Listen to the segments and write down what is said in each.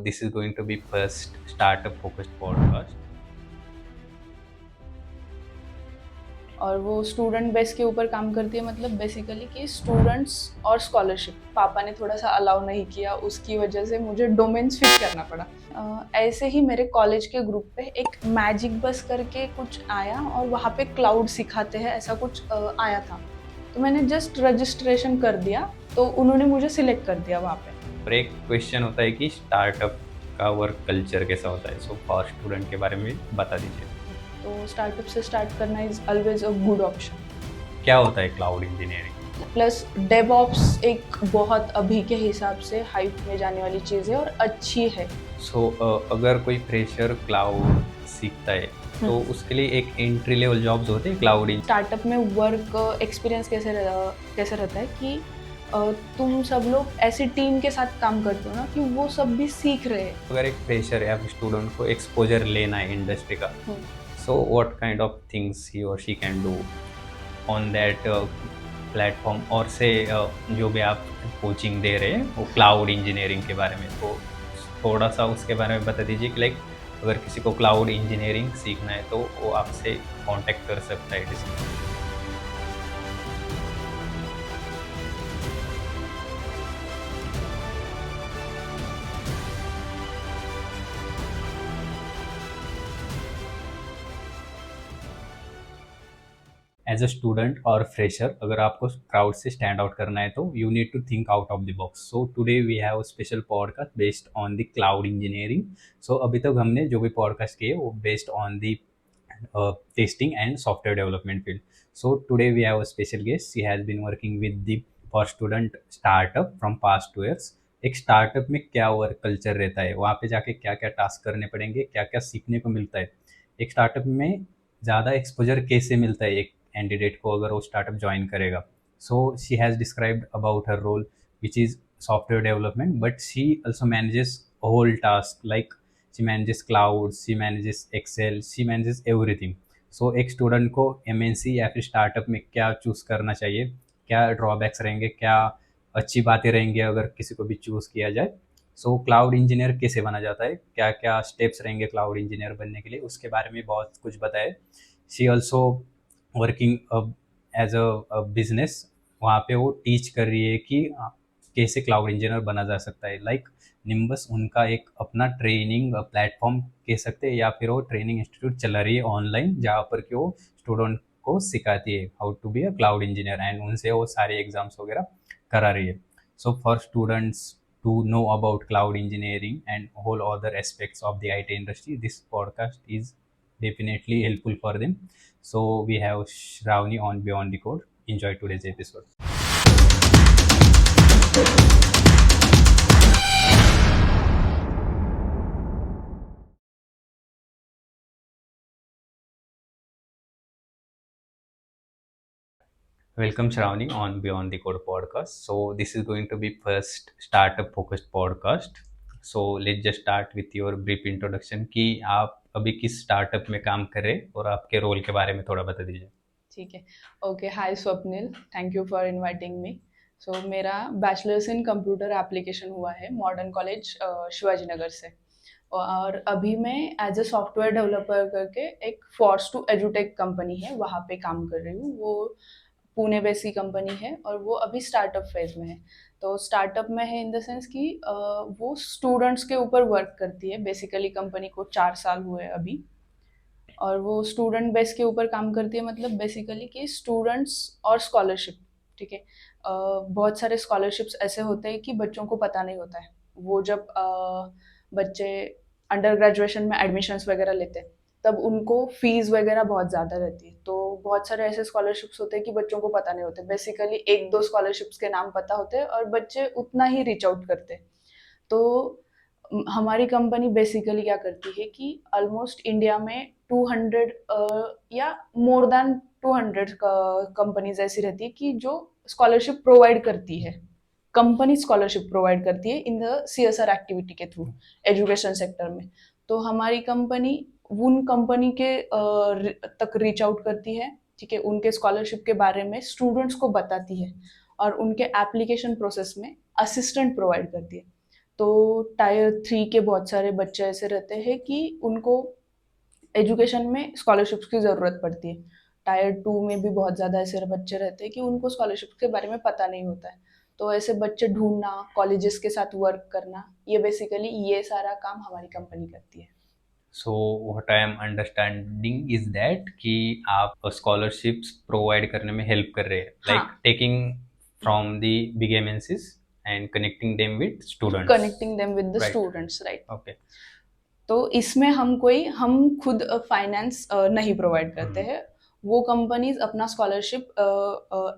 This is going to be first startup focused podcast. और वो student base के ऊपर काम करती है, मतलब बेसिकली कि स्टूडेंट्स और स्कॉलरशिप पापा ने थोड़ा सा अलाउ नहीं किया, उसकी वजह से मुझे डोमेन स्विच करना पड़ा। ऐसे ही मेरे कॉलेज के ग्रुप पे एक मैजिक बस करके कुछ आया और वहाँ पे क्लाउड सिखाते हैं, ऐसा कुछ आया था। तो मैंने जस्ट रजिस्ट्रेशन कर दिया, तो उन्होंने मुझे सिलेक्ट कर दिया वहाँ पे। और एक क्वेश्चन होता है कि स्टार्टअप का वर्क कल्चर कैसा होता है, सो फॉर स्टूडेंट के बारे में बता दीजिए। तो स्टार्टअप से स्टार्ट करना is always a good option. क्या होता है क्लाउड इंजीनियरिंग? प्लस डेवऑप्स एक बहुत अभी के हिसाब से हाइप में जाने वाली चीज़ है और अच्छी है। सो अगर कोई फ्रेशर क्लाउड सीखता है तो उसके लिए एक एंट्री लेवल जॉब्स होते हैं क्लाउड स्टार्टअप में वर्क एक्सपीरियंस कैसे रहता है कि अ, तुम सब लोग ऐसी टीम के साथ काम करते हो ना कि वो सब भी सीख रहे हैं। अगर एक फ्रेशर या फिर स्टूडेंट को एक्सपोजर लेना है इंडस्ट्री का, so what kind of things he और she can do on that platform, और से जो भी आप कोचिंग दे रहे हैं वो क्लाउड इंजीनियरिंग के बारे में, तो थोड़ा सा उसके बारे में बता दीजिए कि लाइक अगर किसी को क्लाउड इंजीनियरिंग सीखना है तो वो आपसे कांटेक्ट कर सकता है। एज अ स्टूडेंट और फ्रेशर अगर आपको क्राउड से स्टैंड आउट करना है तो you need to think out of the box. So today we have special podcast based on the cloud engineering. So अभी तक हमने जो भी पॉडकास्ट किए वो based on the testing and software development field. So today we have a special guest, she has been working with the for student startup from past 2 years। एक startup में क्या वर्क कल्चर रहता है, वहाँ पे जाके क्या क्या टास्क करने पड़ेंगे, क्या क्या सीखने को मिलता है, एक स्टार्टअप में ज़्यादा एक्सपोजर कैसे मिलता है एक कैंडिडेट को अगर वो स्टार्टअप ज्वाइन करेगा। So she has described about her role which is software development, but she also manages whole task like she manages cloud, she manages excel, she manages everything। सो एक student को MNC या फिर startup में क्या choose करना चाहिए, क्या drawbacks रहेंगे, क्या अच्छी बातें रहेंगी अगर किसी को भी चूज़ किया जाए, सो क्लाउड इंजीनियर कैसे बना जाता है, क्या क्या स्टेप्स रहेंगे क्लाउड इंजीनियर बनने के लिए, उसके बारे में बहुत कुछ बताए। She also working as a business, वहाँ पे वो टीच कर रही है कि कैसे क्लाउड इंजीनियर बना जा सकता है। लाइक निम्बस उनका एक अपना ट्रेनिंग प्लेटफॉर्म कह सकते हैं या फिर वो ट्रेनिंग इंस्टीट्यूट चला रही है ऑनलाइन, जहाँ पर कि वो स्टूडेंट को सिखाती है how to be a cloud engineer and उनसे वो सारे एग्जाम्स वगैरह करा रही है। So for students to know about cloud engineering and whole other aspects of the IT industry, this podcast is definitely helpful for them. So we have Shravani on Beyond the Code. Enjoy today's episode. Welcome Shravani on Beyond the Code podcast. So this is going to be first startup focused podcast. So let's just start with your brief introduction कि आप अभी किस startup में काम कर रहे हैं और आपके रोल के बारे में थोड़ा बता दीजिए। ठीक है। Okay, hi Swapnil, thank you for inviting me. So मेरा बैचलर्स इन कंप्यूटर एप्लीकेशन हुआ है मॉडर्न कॉलेज शिवाजी नगर से। और अभी मैं एज अ सॉफ्टवेयर डेवलपर करके एक फोर्स टू एजुटेक कंपनी है वहाँ पे काम कर रही हूँ। वो पुणे बेसी कंपनी है और वो अभी स्टार्टअप फेज में है। तो स्टार्टअप में है इन द सेंस कि वो स्टूडेंट्स के ऊपर वर्क करती है। बेसिकली कंपनी को 4 साल हुए अभी, और वो स्टूडेंट बेस के ऊपर काम करती है, मतलब बेसिकली कि स्टूडेंट्स और स्कॉलरशिप। ठीक है। बहुत सारे स्कॉलरशिप्स ऐसे होते हैं कि बच्चों को पता नहीं होता है। वो जब बच्चे अंडर ग्रेजुएशन में एडमिशन्स वगैरह लेते हैं तब उनको फीस वगैरह बहुत ज़्यादा रहती है। तो बहुत सारे ऐसे स्कॉलरशिप्स होते हैं कि बच्चों को पता नहीं होते। बेसिकली एक दो स्कॉलरशिप्स के नाम पता होते हैं और बच्चे उतना ही रीच आउट करते हैं। तो हमारी कंपनी बेसिकली क्या करती है कि ऑलमोस्ट इंडिया में 200 या मोर देन 200 कंपनीज ऐसी रहती है कि जो स्कॉलरशिप प्रोवाइड करती है। कंपनी स्कॉलरशिप प्रोवाइड करती है इन द सीएसआर एक्टिविटी के थ्रू एजुकेशन सेक्टर में। तो हमारी कंपनी उन कंपनी के तक रीच आउट करती है। ठीक है, उनके स्कॉलरशिप के बारे में स्टूडेंट्स को बताती है और उनके एप्लीकेशन प्रोसेस में असिस्टेंट प्रोवाइड करती है। तो टायर 3 के बहुत सारे बच्चे ऐसे रहते हैं कि उनको एजुकेशन में स्कॉलरशिप्स की ज़रूरत पड़ती है। टायर 2 में भी बहुत ज़्यादा ऐसे बच्चे रहते हैं कि उनको स्कॉलरशिप के बारे में पता नहीं होता है। तो ऐसे बच्चे ढूँढना, कॉलेजेस के साथ वर्क करना, ये बेसिकली ये सारा काम हमारी कंपनी करती है। So what I am understanding is that कि आप स्कॉलरशिप्स प्रोवाइड करने में हेल्प कर रहे हैं, हाँ, like taking from the big MNCs and connecting them with students, connecting them with the right? Students, right. Okay. तो इसमें हम खुद फाइनेंस नहीं प्रोवाइड करते हैं। वो कंपनीज अपना स्कॉलरशिप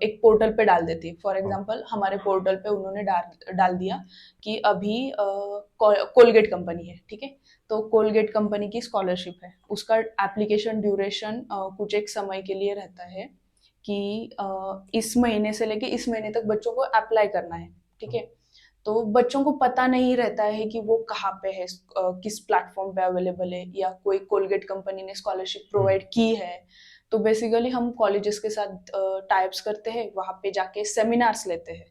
एक पोर्टल पे डाल देती है। फॉर एग्जांपल हमारे पोर्टल पे उन्होंने डाल डाल दिया कि अभी कोलगेट कंपनी है, ठीक है। तो कोलगेट कंपनी की स्कॉलरशिप है, उसका एप्लीकेशन ड्यूरेशन कुछ एक समय के लिए रहता है कि इस महीने से लेके इस महीने तक बच्चों को अप्लाई करना है, ठीक है। तो बच्चों को पता नहीं रहता है कि वो कहाँ पे है, किस प्लेटफॉर्म पे अवेलेबल है, या कोई कोलगेट कंपनी ने स्कॉलरशिप प्रोवाइड की है। तो बेसिकली हम कॉलेजेस के साथ टाइप्स करते हैं, वहाँ पे जाके सेमिनार्स लेते हैं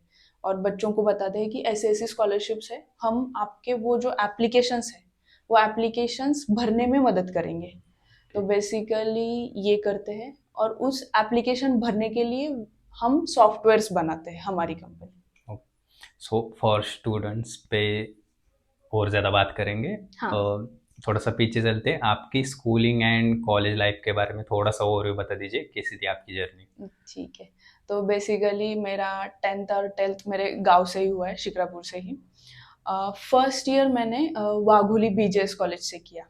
और बच्चों को बताते हैं कि ऐसे ऐसी स्कॉलरशिप्स है, हम आपके वो जो एप्लीकेशंस है वो एप्लीकेशंस भरने में मदद करेंगे। तो बेसिकली ये करते हैं, और उस एप्लीकेशन भरने के लिए हम सॉफ्टवेयर्स बनाते हैं, हमारी कंपनी। सो फॉर स्टूडेंट्स पे और ज़्यादा बात करेंगे। हाँ, थोड़ा सा पीछे चलते हैं, आपकी स्कूलिंग एंड कॉलेज लाइफ के बारे में थोड़ा सा और बता दीजिए, कैसी थी आपकी जर्नी? ठीक है। तो बेसिकली मेरा 10th और 12th मेरे गाँव से ही हुआ है, शिक्रापुर से ही। फर्स्ट ईयर मैंने वाघोली बीजेएस कॉलेज से किया।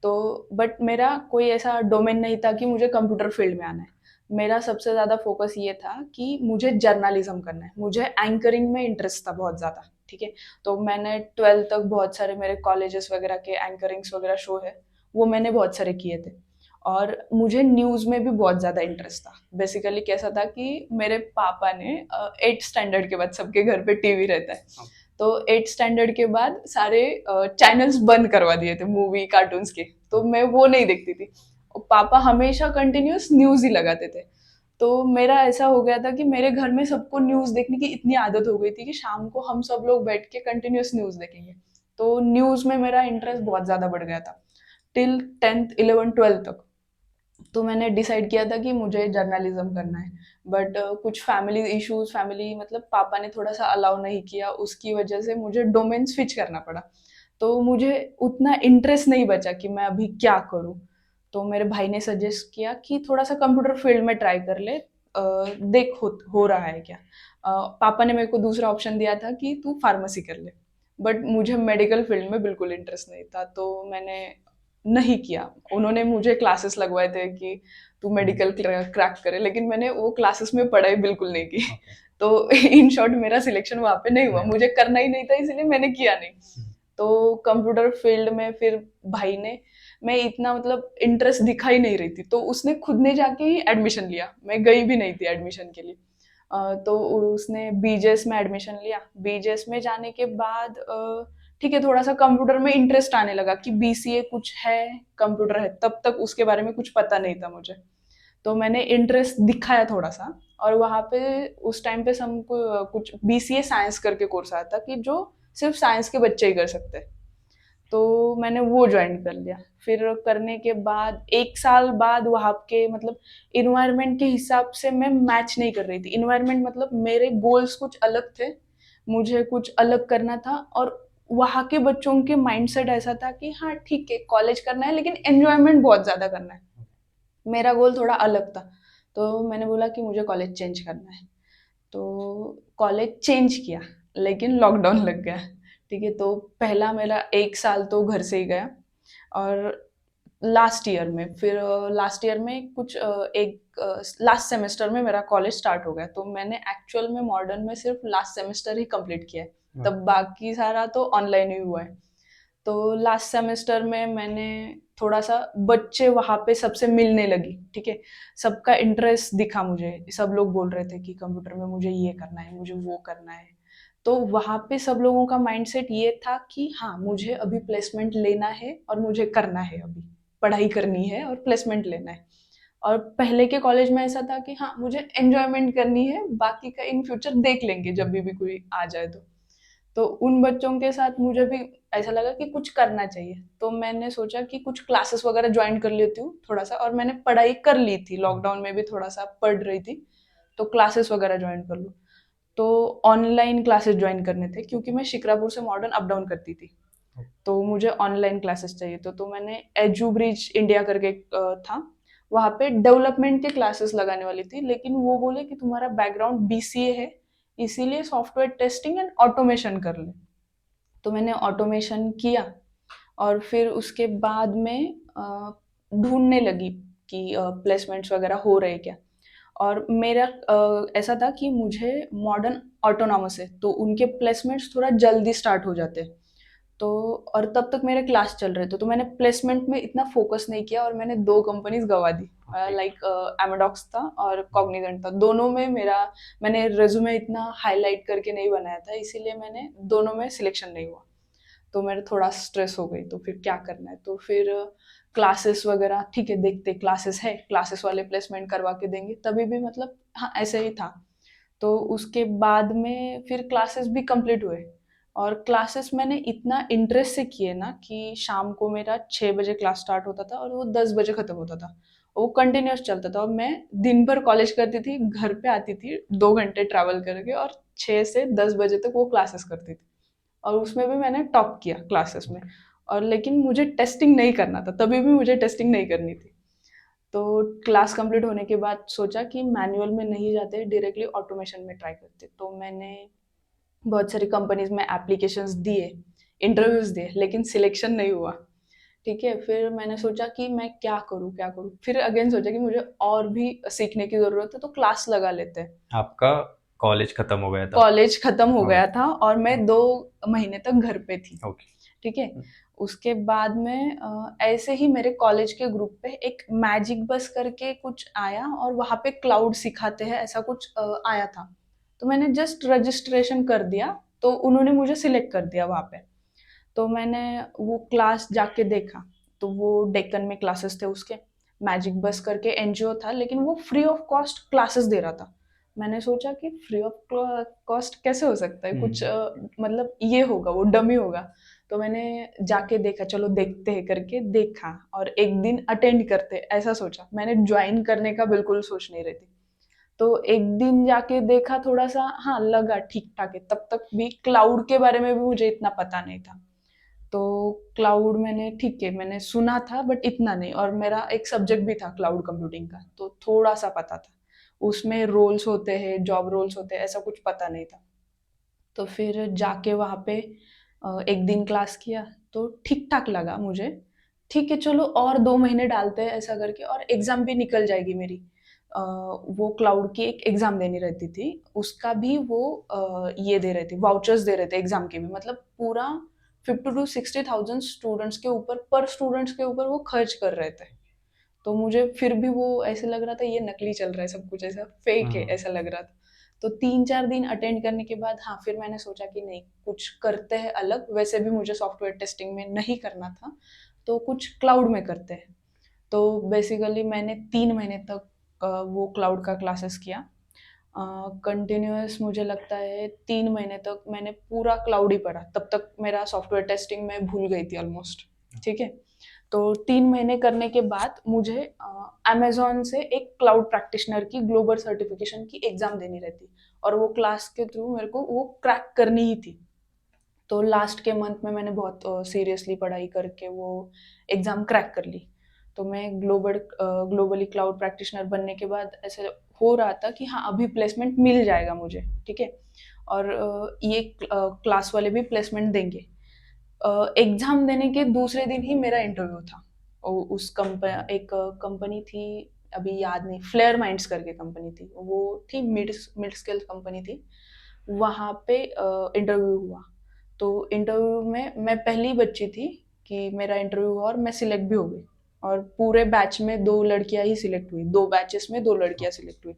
तो बट मेरा कोई ऐसा डोमेन नहीं था कि मुझे कंप्यूटर फील्ड में आना है। मेरा सबसे ज़्यादा फ़ोकस ये था कि मुझे जर्नलिज़्म करना है, मुझे एंकरिंग में इंटरेस्ट था बहुत ज़्यादा, ठीक है। तो मैंने 12th तक बहुत सारे मेरे कॉलेजेस वगैरह के एंकरिंग्स वगैरह शो है, वो मैंने बहुत सारे किए थे। और मुझे न्यूज़ में भी बहुत ज़्यादा इंटरेस्ट था। बेसिकली कैसा था कि मेरे पापा ने 8th स्टैंडर्ड के बाद सबके घर पे टीवी रहता है। तो 8th स्टैंडर्ड के बाद सारे चैनल्स बंद करवा दिए थे मूवी, कार्टून्स के। तो मैं वो नहीं देखती थी। पापा हमेशा कंटिन्यूअस न्यूज़ ही लगाते थे। तो मेरा ऐसा हो गया था कि मेरे घर में सबको न्यूज़ देखने की इतनी आदत हो गई थी कि शाम को हम सब लोग बैठ के कंटिन्यूअस न्यूज़ देखेंगे। तो न्यूज़ में मेरा इंटरेस्ट बहुत ज़्यादा बढ़ गया था टिल 10th 11th 12th तक। तो मैंने डिसाइड किया था कि मुझे जर्नलिज्म करना है। बट कुछ फैमिली इश्यूज, फैमिली मतलब पापा ने थोड़ा सा अलाउ नहीं किया, उसकी वजह से मुझे डोमेन स्विच करना पड़ा। तो मुझे उतना इंटरेस्ट नहीं बचा कि मैं अभी क्या करूँ। तो मेरे भाई ने सजेस्ट किया कि थोड़ा सा कंप्यूटर फील्ड में ट्राई कर ले, देख हो रहा है क्या। पापा ने मेरे को दूसरा ऑप्शन दिया था कि तू फार्मेसी कर ले। बट मुझे मेडिकल फील्ड में बिल्कुल इंटरेस्ट नहीं था, तो मैंने नहीं किया। उन्होंने मुझे क्लासेस लगवाए थे कि तू मेडिकल क्रैक करे, लेकिन मैंने वो क्लासेस में पढ़ाई बिल्कुल नहीं की। ओके। तो इन शॉर्ट मेरा सिलेक्शन वहाँ पे नहीं हुआ, मुझे करना ही नहीं था, इसलिए मैंने किया नहीं। तो कंप्यूटर फील्ड में फिर भाई ने, मैं इतना मतलब इंटरेस्ट दिखा ही नहीं रही थी, तो उसने खुद ने जाके ही एडमिशन लिया, मैं गई भी नहीं थी एडमिशन के लिए। तो उसने बीजेएस में एडमिशन लिया। बीजेएस में जाने के बाद ठीक है, थोड़ा सा कंप्यूटर में इंटरेस्ट आने लगा कि बीसीए कुछ है, कंप्यूटर है। तब तक उसके बारे में कुछ पता नहीं था मुझे। तो मैंने इंटरेस्ट दिखाया थोड़ा सा, और वहाँ पे उस टाइम पे हमको कुछ बीसीए साइंस करके कोर्स आया था कि जो सिर्फ साइंस के बच्चे ही कर सकते हैं। तो मैंने वो ज्वाइन कर लिया। फिर करने के बाद 1 साल बाद वहाँ के मतलब इन्वायरमेंट के हिसाब से मैं मैच नहीं कर रही थी। इन्वायरमेंट मतलब मेरे गोल्स कुछ अलग थे, मुझे कुछ अलग करना था, और वहाँ के बच्चों के माइंडसेट ऐसा था कि हाँ ठीक है, कॉलेज करना है लेकिन एन्जॉयमेंट बहुत ज़्यादा करना है। मेरा गोल थोड़ा अलग था। तो मैंने बोला कि मुझे कॉलेज चेंज करना है। तो कॉलेज चेंज किया, लेकिन लॉकडाउन लग गया, ठीक है। तो पहला मेरा 1 साल तो घर से ही गया। और लास्ट ईयर में फिर लास्ट ईयर में कुछ एक लास्ट सेमेस्टर में मेरा कॉलेज स्टार्ट हो गया, तो मैंने एक्चुअल में मॉडर्न में सिर्फ लास्ट सेमेस्टर ही कंप्लीट किया है। तब बाकी सारा तो ऑनलाइन ही हुआ है। तो लास्ट सेमेस्टर में मैंने थोड़ा सा बच्चे वहाँ पे सबसे मिलने लगी, ठीक है। सबका इंटरेस्ट दिखा मुझे, सब लोग बोल रहे थे कि कंप्यूटर में मुझे ये करना है, मुझे वो करना है। तो वहाँ पे सब लोगों का माइंडसेट ये था कि हाँ मुझे अभी प्लेसमेंट लेना है और मुझे करना है, अभी पढ़ाई करनी है और प्लेसमेंट लेना है। और पहले के कॉलेज में ऐसा था कि हाँ मुझे एंजॉयमेंट करनी है, बाकी का इन फ्यूचर देख लेंगे जब भी कोई आ जाए तो। तो उन बच्चों के साथ मुझे भी ऐसा लगा कि कुछ करना चाहिए, तो मैंने सोचा कि कुछ क्लासेस वगैरह ज्वाइन कर लेती हूँ थोड़ा सा, और मैंने पढ़ाई कर ली थी, लॉकडाउन में भी थोड़ा सा पढ़ रही थी, तो क्लासेस वगैरह ज्वाइन कर लूँ। तो ऑनलाइन क्लासेस ज्वाइन करने थे, क्योंकि मैं शिक्रापुर से मॉडर्न अप डाउन करती थी, तो मुझे ऑनलाइन क्लासेस चाहिए। तो मैंने एजू ब्रिज इंडिया करके था, वहाँ पे डेवलपमेंट के क्लासेस लगाने वाली थी, लेकिन वो बोले कि तुम्हारा बैकग्राउंड बीसीए है, इसीलिए सॉफ्टवेयर टेस्टिंग एंड ऑटोमेशन कर ले। तो मैंने ऑटोमेशन किया, और फिर उसके बाद में ढूंढने लगी कि प्लेसमेंट्स वगैरह हो रहे क्या। और मेरा ऐसा था कि मुझे मॉडर्न ऑटोनॉमस है, तो उनके प्लेसमेंट्स थोड़ा जल्दी स्टार्ट हो जाते हैं। तो और तब तक मेरे क्लास चल रहे थे, तो मैंने प्लेसमेंट में इतना फोकस नहीं किया, और मैंने दो कंपनीज गवा दी, ओके। लाइक एमेडॉक्स था और कॉग्निजेंट था, दोनों में मेरा, मैंने रेज्यूमे इतना हाईलाइट करके नहीं बनाया था, इसीलिए मैंने दोनों में सिलेक्शन नहीं हुआ। तो मेरे थोड़ा स्ट्रेस हो गई, तो फिर क्या करना है, तो फिर क्लासेस वगैरह, ठीक है देखते, क्लासेस है, क्लासेस वाले प्लेसमेंट करवा के देंगे, तभी भी मतलब हाँ ऐसे ही था। तो उसके बाद में फिर क्लासेस भी कंप्लीट हुए, और क्लासेस मैंने इतना इंटरेस्ट से किए ना कि शाम को मेरा 6 बजे क्लास स्टार्ट होता था और वो 10 बजे खत्म होता था, वो कंटिन्यूस चलता था, और मैं दिन भर कॉलेज करती थी, घर पे आती थी 2 घंटे ट्रैवल करके, और 6 से 10 बजे तक वो क्लासेस करती थी, और उसमें भी मैंने टॉप किया क्लासेस में। और लेकिन मुझे टेस्टिंग नहीं करना था, तभी भी मुझे टेस्टिंग नहीं करनी थी। तो क्लास कंप्लीट होने के बाद सोचा कि मैनुअल में नहीं जाते, डायरेक्टली ऑटोमेशन में ट्राई करते, तो मैंने बहुत सारी कंपनीज में एप्लीकेशंस दिए, इंटरव्यूज दिए, लेकिन सिलेक्शन नहीं हुआ। ठीक है, फिर मैंने सोचा कि मैं क्या करूँ क्या करूँ, फिर अगेन सोचा कि मुझे और भी सीखने की ज़रूरत है, तो क्लास लगा लेते हैं। आपका कॉलेज खत्म हो गया था? कॉलेज खत्म हो ओके। गया था, और मैं 2 महीने तक घर पे थी। ओके। ठीक है, उसके बाद में ऐसे ही मेरे कॉलेज के ग्रुप पे एक मैजिक बस करके कुछ आया, और वहाँ पे क्लाउड सिखाते हैं ऐसा कुछ आया था, तो मैंने जस्ट रजिस्ट्रेशन कर दिया, तो उन्होंने मुझे सिलेक्ट कर दिया वहाँ पे। तो मैंने वो क्लास जाके देखा, तो वो डेक्कन में क्लासेस थे उसके, मैजिक बस करके एनजीओ था, लेकिन वो फ्री ऑफ कॉस्ट क्लासेस दे रहा था। मैंने सोचा कि फ्री ऑफ कॉस्ट कैसे हो सकता है, कुछ मतलब ये होगा, वो डमी होगा। तो मैंने जाके देखा, चलो देखते हैं करके देखा, और एक दिन अटेंड करते, ऐसा सोचा, मैंने ज्वाइन करने का बिल्कुल सोच नहीं रही थी। तो एक दिन जाके देखा, थोड़ा सा हाँ लगा ठीक ठाक है, तब तक भी क्लाउड के बारे में भी मुझे इतना पता नहीं था। तो क्लाउड मैंने, ठीक है मैंने सुना था बट इतना नहीं, और मेरा एक सब्जेक्ट भी था क्लाउड कंप्यूटिंग का, तो थोड़ा सा पता था, उसमें रोल्स होते हैं, जॉब रोल्स होते हैं, ऐसा कुछ पता नहीं था। तो फिर जाके वहाँ पे एक दिन क्लास किया, तो ठीक ठाक लगा मुझे, ठीक है चलो और 2 महीने डालते हैं ऐसा करके, और एग्ज़ाम भी निकल जाएगी मेरी। वो क्लाउड की एक एग्ज़ाम देनी रहती थी, उसका भी वो ये दे रहे थे, वाउचर्स दे रहे थे एग्ज़ाम के भी, मतलब पूरा 50 to 60,000 स्टूडेंट्स के ऊपर, पर स्टूडेंट्स के ऊपर वो खर्च कर रहे थे। तो मुझे फिर भी वो ऐसे लग रहा था ये नकली चल रहा है सब कुछ, ऐसा फेक है ऐसा लग रहा था। तो 3-4 दिन अटेंड करने के बाद हाँ फिर मैंने सोचा कि नहीं कुछ करते हैं अलग, वैसे भी मुझे सॉफ्टवेयर टेस्टिंग में नहीं करना था, तो कुछ क्लाउड में करते हैं। तो बेसिकली मैंने 3 महीने तक वो क्लाउड का क्लासेस किया, कंटिन्यूअस, मुझे लगता है 3 महीने तक मैंने पूरा क्लाउड ही पढ़ा, तब तक मेरा सॉफ्टवेयर टेस्टिंग में भूल गई थी ऑलमोस्ट। ठीक है, तो 3 महीने करने के बाद मुझे अमेजोन से एक क्लाउड प्रैक्टिशनर की ग्लोबल सर्टिफिकेशन की एग्जाम देनी रहती, और वो क्लास के थ्रू मेरे को वो क्रैक करनी ही थी। तो लास्ट के मंथ में मैंने बहुत सीरियसली पढ़ाई करके वो एग्ज़ाम क्रैक कर ली। तो मैं ग्लोबली क्लाउड प्रैक्टिशनर बनने के बाद ऐसे हो रहा था कि हाँ अभी प्लेसमेंट मिल जाएगा मुझे, ठीक है, और ये क्लास वाले भी प्लेसमेंट देंगे। एग्ज़ाम देने के दूसरे दिन ही मेरा इंटरव्यू था। उस एक कंपनी थी, अभी याद नहीं, फ्लेयर माइंड्स करके कंपनी थी, वो थी मिड मिड स्केल कंपनी थी, वहाँ पे इंटरव्यू हुआ। तो इंटरव्यू में मैं पहली बच्ची थी कि मेरा इंटरव्यू हुआ, और मैं सिलेक्ट भी हो गई, और पूरे बैच में 2 लड़कियां ही सिलेक्ट हुई, 2 बैचेस में 2 लड़कियां सिलेक्ट हुई।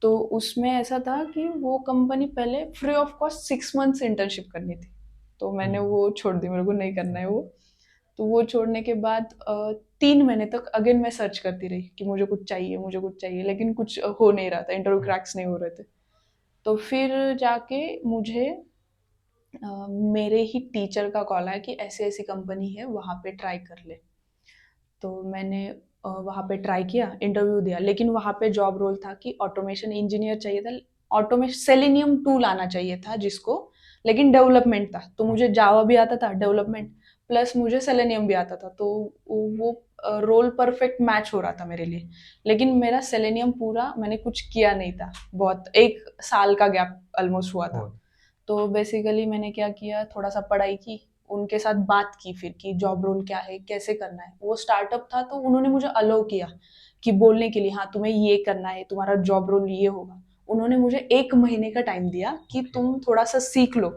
तो उसमें ऐसा था कि वो कंपनी पहले free of cost 6 months internship करनी थी, तो मैंने वो छोड़ दी, मेरे को नहीं करना है वो। तो वो छोड़ने के बाद 3 महीने तक अगेन मैं सर्च करती रही कि मुझे कुछ चाहिए, मुझे कुछ चाहिए, लेकिन कुछ हो नहीं रहा था, इंटरव्यू क्रैक्स नहीं हो रहे थे। तो फिर जाके मुझे मेरे ही टीचर का कॉल आया कि ऐसी ऐसी कंपनी है, वहाँ पे ट्राई कर ले। तो मैंने वहाँ पे ट्राई किया, इंटरव्यू दिया, लेकिन वहाँ पे जॉब रोल था कि ऑटोमेशन इंजीनियर चाहिए था। ऑटोमेशन सेलेनियम टूल आना चाहिए था जिसको, लेकिन डेवलपमेंट था, तो मुझे जावा भी आता था, डेवलपमेंट प्लस मुझे सेलेनियम भी आता था, तो वो रोल परफेक्ट मैच हो रहा था मेरे लिए। लेकिन मेरा सेलेनियम पूरा मैंने कुछ किया नहीं था, बहुत 1 साल का गैप ऑलमोस्ट हुआ था। ओ, तो बेसिकली मैंने क्या किया, थोड़ा सा पढ़ाई की, उनके साथ बात की फिर कि जॉब रोल क्या है, कैसे करना है। वो स्टार्टअप था तो उन्होंने मुझे अलाउ किया कि बोलने के लिए, हाँ तुम्हें ये करना है, तुम्हारा जॉब रोल ये होगा। उन्होंने मुझे 1 महीने का टाइम दिया कि ओके। तुम थोड़ा सा सीख लो,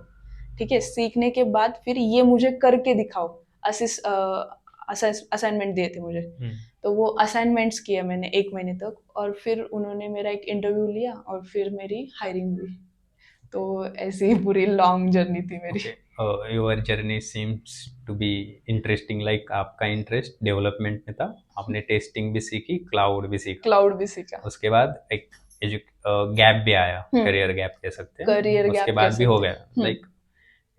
ठीक है। सीखने के बाद फिर ये मुझे करके दिखाओ। असाइनमेंट दिए थे मुझे, हम्म। तो वो असाइनमेंट्स किए मैंने 1 महीने तक, और फिर उन्होंने मेरा एक इंटरव्यू लिया और फिर मेरी हायरिंग हुई। तो ऐसी ही पूरी लॉन्ग जर्नी थी मेरी। Okay, your journey seems to be interesting, like आपका इंटरेस्ट डेवलपमेंट में था, आपने टेस्टिंग भी सीखी, क्लाउड भी सीखा, क्लाउड भी सीखा। उसके बाद एक गैप भी आया, हम्म। करियर गैप कह सकते करियर हैं, उसके गैप कह बाद भी हो सकते गया। हैं। Like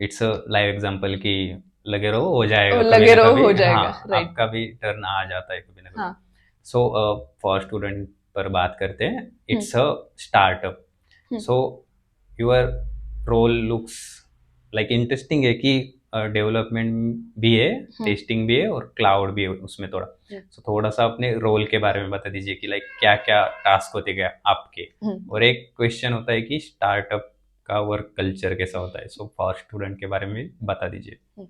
it's a live example कि लगे रहो, हो जाएगा कभी लगे ना रहो, कभी। हो हाँ, जाएगा, राइट। आपका भी टर्न आ जाता है कभी ना कभी। हाँ। सो फॉर स्टूडेंट पर बात करते हैं, hmm. It's a startup. Hmm. So your role looks like interesting है कि डेवलपमेंट भी है, हम्म। टेस्टिंग भी है और क्लाउड भी है उसमें थोड़ा। हम्म। सो थोड़ा सा अपने रोल के बारे में बता दीजिए कि लाइक क्या क्या टास्क होते क्या आपके। हम्म। और एक क्वेश्चन होता है कि स्टार्टअप का वर्क कल्चर कैसा होता है, सो फॉर स्टूडेंट के बारे में भी बता दीजिए। हम्म।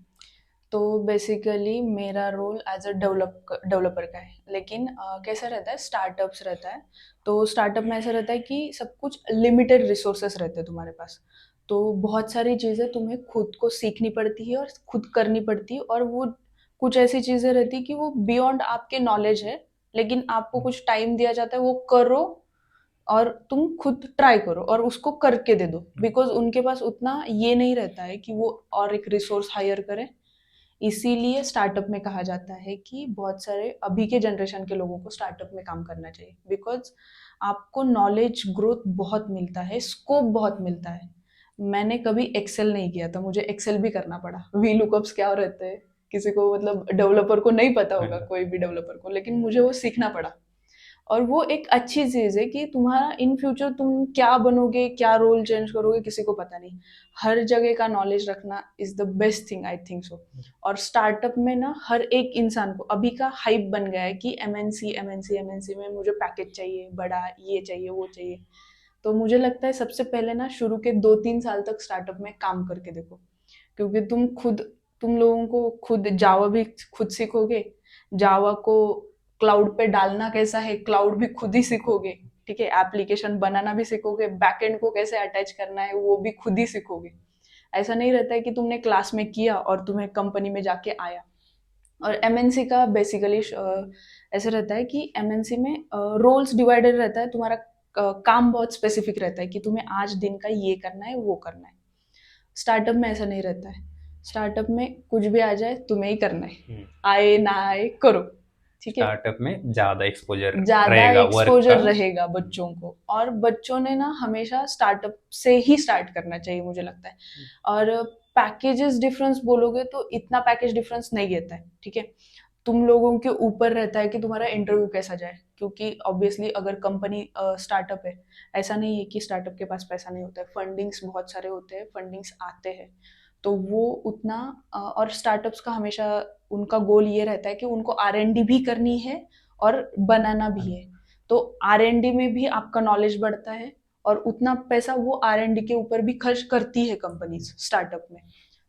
तो बेसिकली मेरा रोल एज अ डेवलपर का है, लेकिन कैसा रहता है, स्टार्टअप्स रहता है। तो स्टार्टअप में ऐसा रहता है कि सब कुछ लिमिटेड रिसोर्सेस रहते हैं तुम्हारे पास। तो बहुत सारी चीज़ें तुम्हें खुद को सीखनी पड़ती है और खुद करनी पड़ती है, और वो कुछ ऐसी चीज़ें रहती है कि वो बियॉन्ड आपके नॉलेज है, लेकिन आपको कुछ टाइम दिया जाता है, वो करो और तुम खुद ट्राई करो और उसको करके दे दो, बिकॉज उनके पास उतना ये नहीं रहता है कि वो और एक रिसोर्स हायर करें। इसीलिए स्टार्टअप में कहा जाता है कि बहुत सारे अभी के जनरेशन के लोगों को स्टार्टअप में काम करना चाहिए, बिकॉज आपको नॉलेज ग्रोथ बहुत मिलता है, स्कोप बहुत मिलता है। मैंने कभी एक्सेल नहीं किया था, मुझे एक्सेल भी करना पड़ा। वी लुकअप्स क्या रहते हैं, किसी को मतलब डेवलपर को नहीं पता हाँ होगा, जी। कोई भी डेवलपर को, लेकिन मुझे वो सीखना पड़ा। और वो एक अच्छी चीज़ है कि तुम्हारा इन फ्यूचर तुम क्या बनोगे, क्या रोल चेंज करोगे, किसी को पता नहीं। हर जगह का नॉलेज रखना is the best thing, I think so. और स्टार्टअप में ना हर एक इंसान को अभी का हाइप बन गया है कि एमएनसी एमएनसी एमएनसी में मुझे पैकेज चाहिए बड़ा, ये चाहिए वो चाहिए। तो मुझे लगता है सबसे पहले ना शुरू के 2-3 साल तक स्टार्टअप में काम करके देखो, क्योंकि तुम लोगों को खुद जावा भी खुद सीखोगे, जावा को क्लाउड पे डालना कैसा है क्लाउड भी खुद ही सीखोगे, ठीक है। एप्लीकेशन बनाना भी सीखोगे, बैकएंड को कैसे अटैच करना है वो भी खुद ही सीखोगे। ऐसा नहीं रहता है कि तुमने क्लास में किया और तुम्हें कंपनी में जाके आया। और एमएनसी का बेसिकली ऐसे रहता है कि एमएनसी में रोल्स डिवाइडेड रहता है, तुम्हारा काम बहुत स्पेसिफिक रहता है कि तुम्हें आज दिन का ये करना है वो करना है। स्टार्टअप में ऐसा नहीं रहता है। स्टार्टअप में कुछ भी आ जाए तुम्हें ही करना है, आए ना आए करो, ठीक है। स्टार्टअप में ज़्यादा एक्सपोजर ज्यादा रहेगा वर्क का। एक्सपोजर रहेगा बच्चों को, और बच्चों ने ना हमेशा स्टार्टअप से ही स्टार्ट करना चाहिए मुझे लगता है। और पैकेजेस डिफरेंस बोलोगे तो इतना पैकेज डिफरेंस नहीं रहता है, ठीक है। तुम लोगों के ऊपर रहता है कि तुम्हारा इंटरव्यू कैसा जाए, क्योंकि ऑब्वियसली अगर कंपनी स्टार्टअप है, ऐसा नहीं है कि स्टार्टअप के पास पैसा नहीं होता है, फंडिंग्स बहुत सारे होते हैं, फंडिंग्स आते हैं। तो वो उतना और स्टार्टअप्स का हमेशा उनका गोल ये रहता है कि उनको आर एन डी भी करनी है और बनाना भी है। तो आर एन डी में भी आपका नॉलेज बढ़ता है, और उतना पैसा वो आर एन डी के ऊपर भी खर्च करती है कंपनीज स्टार्टअप में।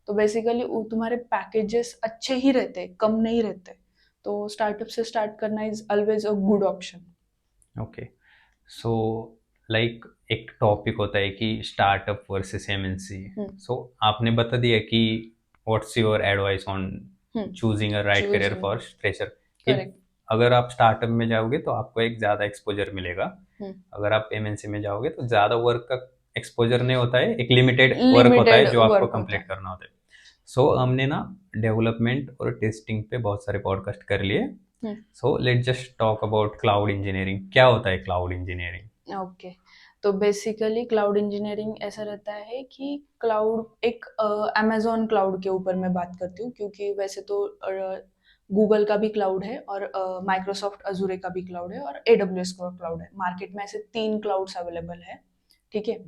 तो बेसिकली तुम्हारे पैकेजेस अच्छे ही रहते हैं, कम नहीं रहते। तो स्टार्टअप से स्टार्ट करना is always a good option. Okay. So like एक टॉपिक होता है कि स्टार्टअप वर्सेस एमएनसी। सो आपने बता दिया कि what's your advice on choosing a right career choosing. For fresher, कि करेक्ट। अगर आप स्टार्टअप में जाओगे तो आपको एक ज़्यादा एक्सपोजर मिलेगा, अगर आप एमएनसी में जाओगे तो ज़्यादा वर्क का एक्सपोजर नहीं होता है, एक लिमिटेड वर्क होता लिमिटेड है जो आपको वर्क होता कंप्लीट है। करना होता है। सो हमने ना डेवलपमेंट और टेस्टिंग पे बहुत सारे पॉडकास्ट कर लिए। So let just talk about cloud engineering, क्या होता है क्लाउड इंजीनियरिंग। ओके। तो बेसिकली क्लाउड इंजीनियरिंग ऐसा रहता है कि क्लाउड एक अमेजोन क्लाउड के ऊपर मैं बात करती हूँ, क्योंकि वैसे तो गूगल का भी क्लाउड है और माइक्रोसॉफ्ट अजूरे का भी क्लाउड है और एडब्ल्यूएस का क्लाउड है। मार्केट में ऐसे 3 क्लाउड्स अवेलेबल है, ठीक है?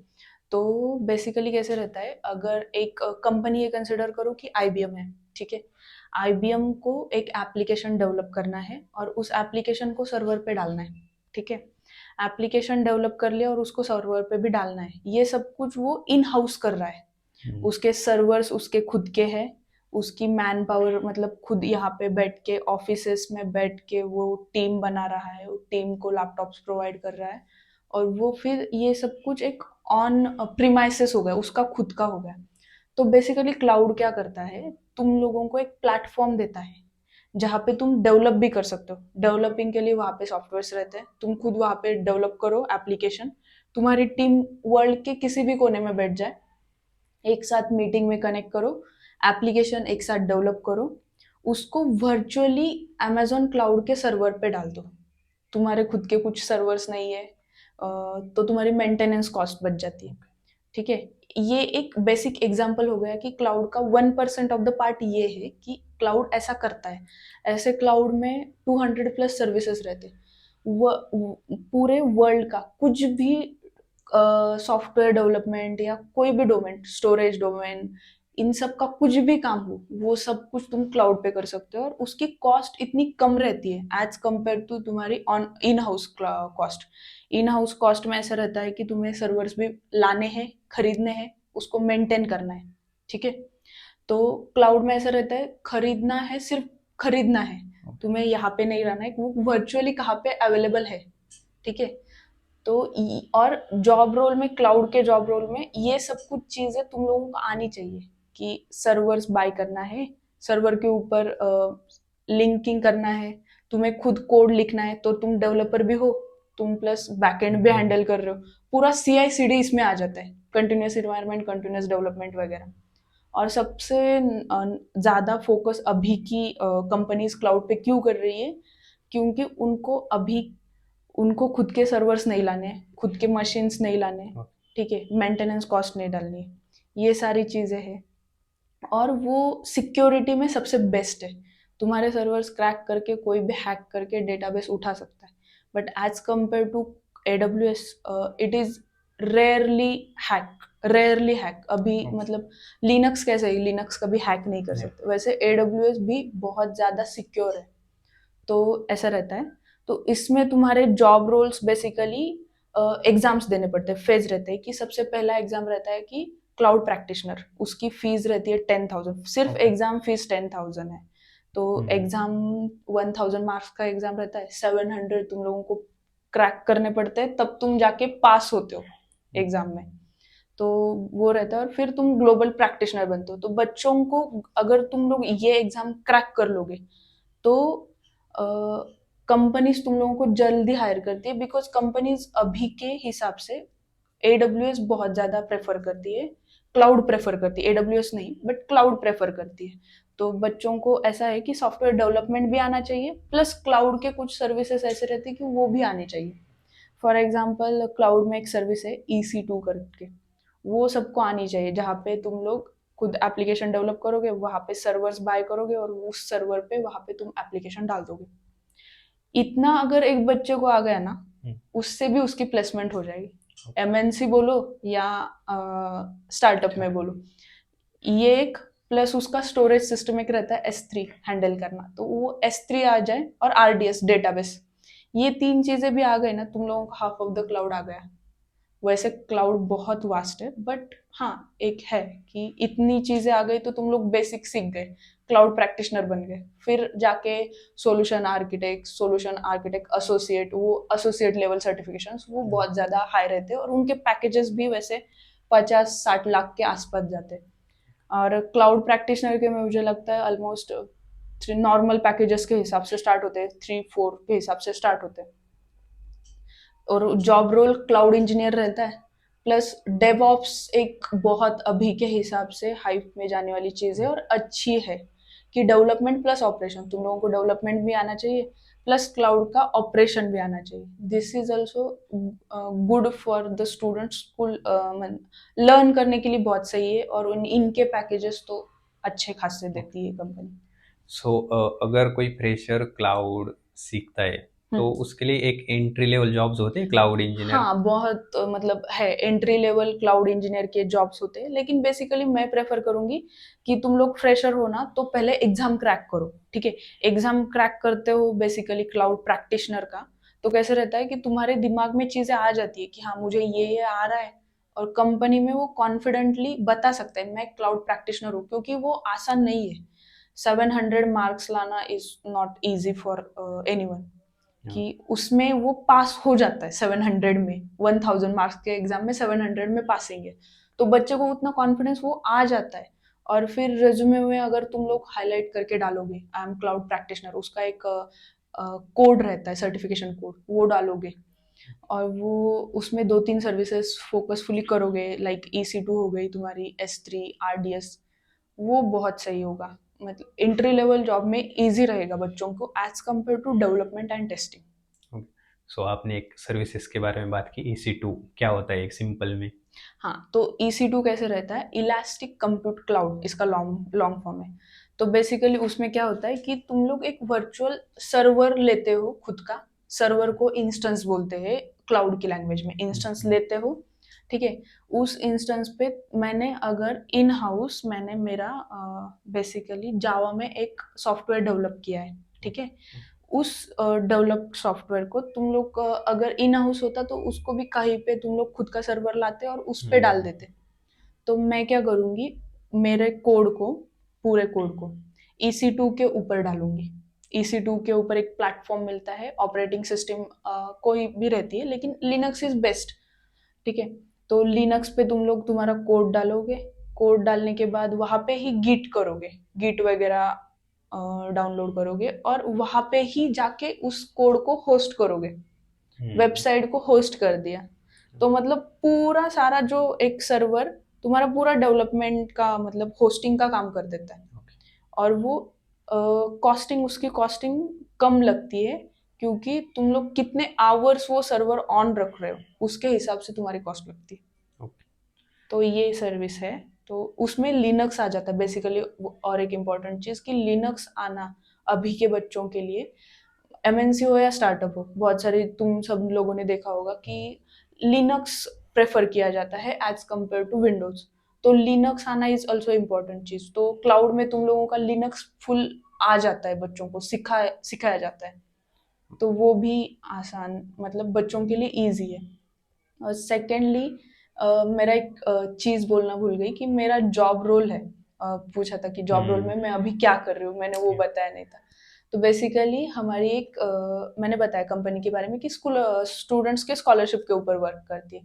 तो बेसिकली कैसे रहता है, अगर एक कंपनी ये कंसिडर करो कि आईबीएम है, ठीक है? आईबीएम को एक एप्लीकेशन डेवलप करना है और उस एप्लीकेशन को सर्वर पे डालना है, ठीक है? एप्लीकेशन डेवलप कर लिया और उसको सर्वर पे भी डालना है, ये सब कुछ वो इन हाउस कर रहा है। उसके सर्वर्स उसके खुद के हैं, उसकी मैन पावर मतलब खुद यहाँ पे बैठ के ऑफिसेस में बैठ के वो टीम बना रहा है, वो टीम को लैपटॉप्स प्रोवाइड कर रहा है, और वो फिर ये सब कुछ एक ऑन प्रीमाइसेस हो गया, उसका खुद का हो गया। तो बेसिकली क्लाउड क्या करता है, तुम लोगों को एक प्लेटफॉर्म देता है जहाँ पे तुम डेवलप भी कर सकते हो। डेवलपिंग के लिए वहाँ पे सॉफ्टवेयर्स रहते हैं, तुम खुद वहाँ पे डेवलप करो एप्लीकेशन। तुम्हारी टीम वर्ल्ड के किसी भी कोने में बैठ जाए, एक साथ मीटिंग में कनेक्ट करो, एप्लीकेशन एक साथ डेवलप करो, उसको वर्चुअली अमेजोन क्लाउड के सर्वर पे डाल दो। तुम्हारे खुद के कुछ सर्वर्स नहीं है, तो तुम्हारी मेंटेनेंस कॉस्ट बच जाती है, ठीक है? ये एक बेसिक एग्जांपल हो गया कि क्लाउड का 1% ऑफ द पार्ट ये है कि क्लाउड ऐसा करता है। ऐसे क्लाउड में 200 प्लस सर्विसेज रहते हैं। पूरे वर्ल्ड का कुछ भी सॉफ्टवेयर डेवलपमेंट या कोई भी डोमेन, स्टोरेज डोमेन, इन सब का कुछ भी काम हो, वो सब कुछ तुम क्लाउड पे कर सकते हो और उसकी कॉस्ट इतनी कम रहती है एज कम्पेयर टू तुम्हारी on in house cost. In house cost में ऐसा रहता है कि तुम्हें सर्वर्स भी लाने हैं, खरीदने हैं, उसको मेंटेन करना है, ठीक है? तो क्लाउड में ऐसा रहता है, खरीदना है, सिर्फ खरीदना है, तुम्हें यहाँ पे नहीं रहना है, वो वर्चुअली कहाँ पे अवेलेबल है, ठीक है? तो और जॉब रोल में, क्लाउड के जॉब रोल में ये सब कुछ चीजें तुम लोगों को आनी चाहिए कि सर्वर्स बाय करना है, सर्वर के ऊपर लिंकिंग करना है, तुम्हें खुद कोड लिखना है, तो तुम डेवलपर भी हो, तुम प्लस बैकएंड भी हैंडल कर रहे हो, पूरा सीआई सीडी इसमें आ जाता है, कंटिन्यूस इन्वायरमेंट, कंटिन्यूस डेवलपमेंट वगैरह। और सबसे ज्यादा फोकस अभी की कंपनीज क्लाउड पे क्यों कर रही है, क्योंकि उनको अभी उनको खुद के सर्वर्स नहीं लाने, खुद के मशीन्स नहीं लाने, ठीक है? मेंटेनेंस कॉस्ट नहीं डालनी, ये सारी चीजें हैं। और वो सिक्योरिटी में सबसे बेस्ट है। तुम्हारे सर्वर्स क्रैक करके कोई भी हैक करके डेटाबेस उठा सकता है, but as compare to AWS it is rarely hack अभी मतलब लिनक्स कैसे है, लिनक्स कभी हैक नहीं कर सकते, वैसे एडब्ल्यूएस भी बहुत ज़्यादा सिक्योर है। तो ऐसा रहता है। तो इसमें तुम्हारे जॉब रोल्स बेसिकली एग्जाम्स देने पड़ते हैं, फेज रहते हैं कि सबसे पहला एग्जाम रहता है कि क्लाउड प्रैक्टिशनर, उसकी फीस रहती है 10,000, सिर्फ एग्जाम फीस 10,000 है। तो एग्जाम 1,000 मार्क्स का एग्जाम रहता है, 700 तुम लोगों को क्रैक करने पड़ते हैं, तब तुम जाके पास होते हो एग्जाम में। तो वो रहता है और फिर तुम ग्लोबल प्रैक्टिशनर बनते हो। तो बच्चों को, अगर तुम लोग ये एग्जाम क्रैक कर लोगे तो कंपनीज तुम लोगों को जल्दी हायर करती है, बिकॉज कंपनीज अभी के हिसाब से एडब्ल्यूएस बहुत ज्यादा प्रेफर करती है, क्लाउड प्रेफर करती है, एडब्ल्यूएस नहीं बट क्लाउड प्रेफर करती है। तो बच्चों को ऐसा है कि सॉफ्टवेयर डेवलपमेंट भी आना चाहिए, प्लस क्लाउड के कुछ सर्विसेज ऐसे रहते हैं कि वो भी आने चाहिए। फॉर एग्जाम्पल क्लाउड में एक सर्विस है EC2 करके, वो सबको आनी चाहिए, जहाँ पे तुम लोग खुद एप्लीकेशन डेवलप करोगे, वहाँ पे सर्वर्स बाय करोगे और उस सर्वर पे वहाँ पे तुम एप्लीकेशन डाल दोगे। इतना अगर एक बच्चे को आ गया ना, उससे भी उसकी प्लेसमेंट हो जाएगी, MNC बोलो या स्टार्टअप में बोलो। ये एक, प्लस उसका स्टोरेज सिस्टम एक रहता है S3 हैंडल करना, तो वो S3 आ जाए और RDS डेटाबेस, ये 3 चीजें भी आ गए ना, तुम लोगों को हाफ ऑफ द क्लाउड आ गया। वैसे क्लाउड बहुत वास्ट है, बट हाँ एक है कि इतनी चीजें आ गई तो तुम लोग बेसिक सीख गए, क्लाउड प्रैक्टिशनर बन गए, फिर जाके सोल्यूशन आर्किटेक्ट एसोसिएट, वो एसोसिएट लेवल सर्टिफिकेशन वो बहुत ज्यादा हाई रहते हैं और उनके पैकेजेस भी वैसे 50-60 लाख के आसपास जाते हैं। और क्लाउड प्रैक्टिशनर के में मुझे लगता है ऑलमोस्ट नॉर्मल पैकेजेस के हिसाब से स्टार्ट होते हैं, 3-4 के हिसाब से स्टार्ट होते हैं। और जॉब रोल क्लाउड इंजीनियर रहता है, प्लस डेवऑप्स एक बहुत अभी के हिसाब से हाइप में जाने वाली चीज है और अच्छी है, कि डेवलपमेंट प्लस ऑपरेशन, तुम लोगों को डेवलपमेंट भी आना चाहिए प्लस क्लाउड का ऑपरेशन भी आना चाहिए. This is also good for the students. School learn करने के लिए बहुत सही है, और इनके पैकेजेस तो अच्छे खासे देती है कंपनी. सो अगर कोई फ्रेशर क्लाउड सीखता है तो उसके लिए एक एंट्री लेवल जॉब्स होते हैं क्लाउड इंजीनियर. हाँ, बहुत मतलब है, एंट्री लेवल क्लाउड इंजीनियर के जॉब्स होते हैं, लेकिन बेसिकली मैं प्रेफर करूंगी कि तुम लोग फ्रेशर हो ना, तो पहले एग्जाम क्रैक करो. ठीक है, एग्जाम क्रैक करते हो बेसिकली क्लाउड प्रैक्टिशनर का, तो कैसे रहता है कि तुम्हारे दिमाग में चीजें आ जाती है कि हाँ मुझे ये आ रहा है, और कंपनी में वो कॉन्फिडेंटली बता सकते हैं मैं क्लाउड प्रैक्टिशनर हूँ, क्योंकि वो आसान नहीं है. 700 मार्क्स लाना is not easy for anyone, कि उसमें वो पास हो जाता है 700 में. 1000 मार्क्स के एग्जाम में 700 में पासिंग है, तो बच्चे को उतना कॉन्फिडेंस वो आ जाता है. और फिर रेज्यूमे में अगर तुम लोग हाईलाइट करके डालोगे आई एम क्लाउड प्रैक्टिशनर, उसका एक कोड रहता है, सर्टिफिकेशन कोड, वो डालोगे, और वो उसमें 2-3 सर्विसेज फोकसफुली करोगे, लाइक EC2 हो गई तुम्हारी, S3, RDS, वो बहुत सही होगा. मतलब एंट्री लेवल जॉब में इजी रहेगा बच्चों को as compared to development and testing. So आपने एक सर्विसेज के बारे में बात की. EC2 क्या होता है एक सिंपल में? हाँ, तो EC2 कैसे रहता है, इलास्टिक कंप्यूट क्लाउड, इसका लॉन्ग लॉन्ग फॉर्म है. तो बेसिकली उसमें क्या होता है कि तुम लोग एक वर्चुअल सर्वर लेते हो खुद का. सर्वर को इंस्टेंस बोलते हैं क्लाउड की लैंग्वेज में, इंस्टेंस लेते हो. ठीक है, उस इंस्टेंस पे मैंने अगर इन हाउस मैंने मेरा बेसिकली जावा में एक सॉफ्टवेयर डेवलप किया है. ठीक है, उस डेवलप्ड सॉफ्टवेयर को तुम लोग अगर इन हाउस होता तो उसको भी कहीं पे तुम लोग खुद का सर्वर लाते और उस पे डाल देते. तो मैं क्या करूंगी, मेरे कोड को, पूरे कोड को EC2 के ऊपर डालूंगी. EC2 के ऊपर एक प्लेटफॉर्म मिलता है, ऑपरेटिंग सिस्टम कोई भी रहती है, लेकिन लिनक्स इज बेस्ट. ठीक है, तो लिनक्स पे तुम लोग तुम्हारा कोड डालोगे, कोड डालने के बाद वहां पे ही गिट करोगे, गिट वगैरह डाउनलोड करोगे, और वहां पे ही जाके उस कोड को होस्ट करोगे. वेबसाइट को होस्ट कर दिया, तो मतलब पूरा सारा जो एक सर्वर तुम्हारा पूरा डेवलपमेंट का मतलब होस्टिंग का काम कर देता है. और वो कॉस्टिंग, उसकी कॉस्टिंग कम लगती है, क्योंकि तुम लोग कितने आवर्स वो सर्वर ऑन रख रहे हो उसके हिसाब से तुम्हारी कॉस्ट लगती है. तो ये सर्विस है. तो उसमें लिनक्स आ जाता है बेसिकली. और एक इम्पॉर्टेंट चीज़ कि लिनक्स आना अभी के बच्चों के लिए, MNC हो या स्टार्टअप हो, बहुत सारे तुम सब लोगों ने देखा होगा कि लिनक्स प्रेफर किया जाता है एज कम्पेयर टू विंडोज. तो लिनक्स आना इज ऑल्सो इम्पोर्टेंट चीज. तो क्लाउड में तुम लोगों का लिनक्स फुल आ जाता है, बच्चों को सिखाया जाता है, तो वो भी आसान, मतलब बच्चों के लिए ईजी है. और सेकेंडली मेरा एक चीज़ बोलना भूल गई कि मेरा जॉब रोल है. पूछा था कि जॉब रोल में मैं अभी क्या कर रही हूँ, मैंने वो बताया नहीं था. तो बेसिकली हमारी एक मैंने बताया कंपनी के बारे में कि स्कूल स्टूडेंट्स के स्कॉलरशिप के ऊपर वर्क करती है.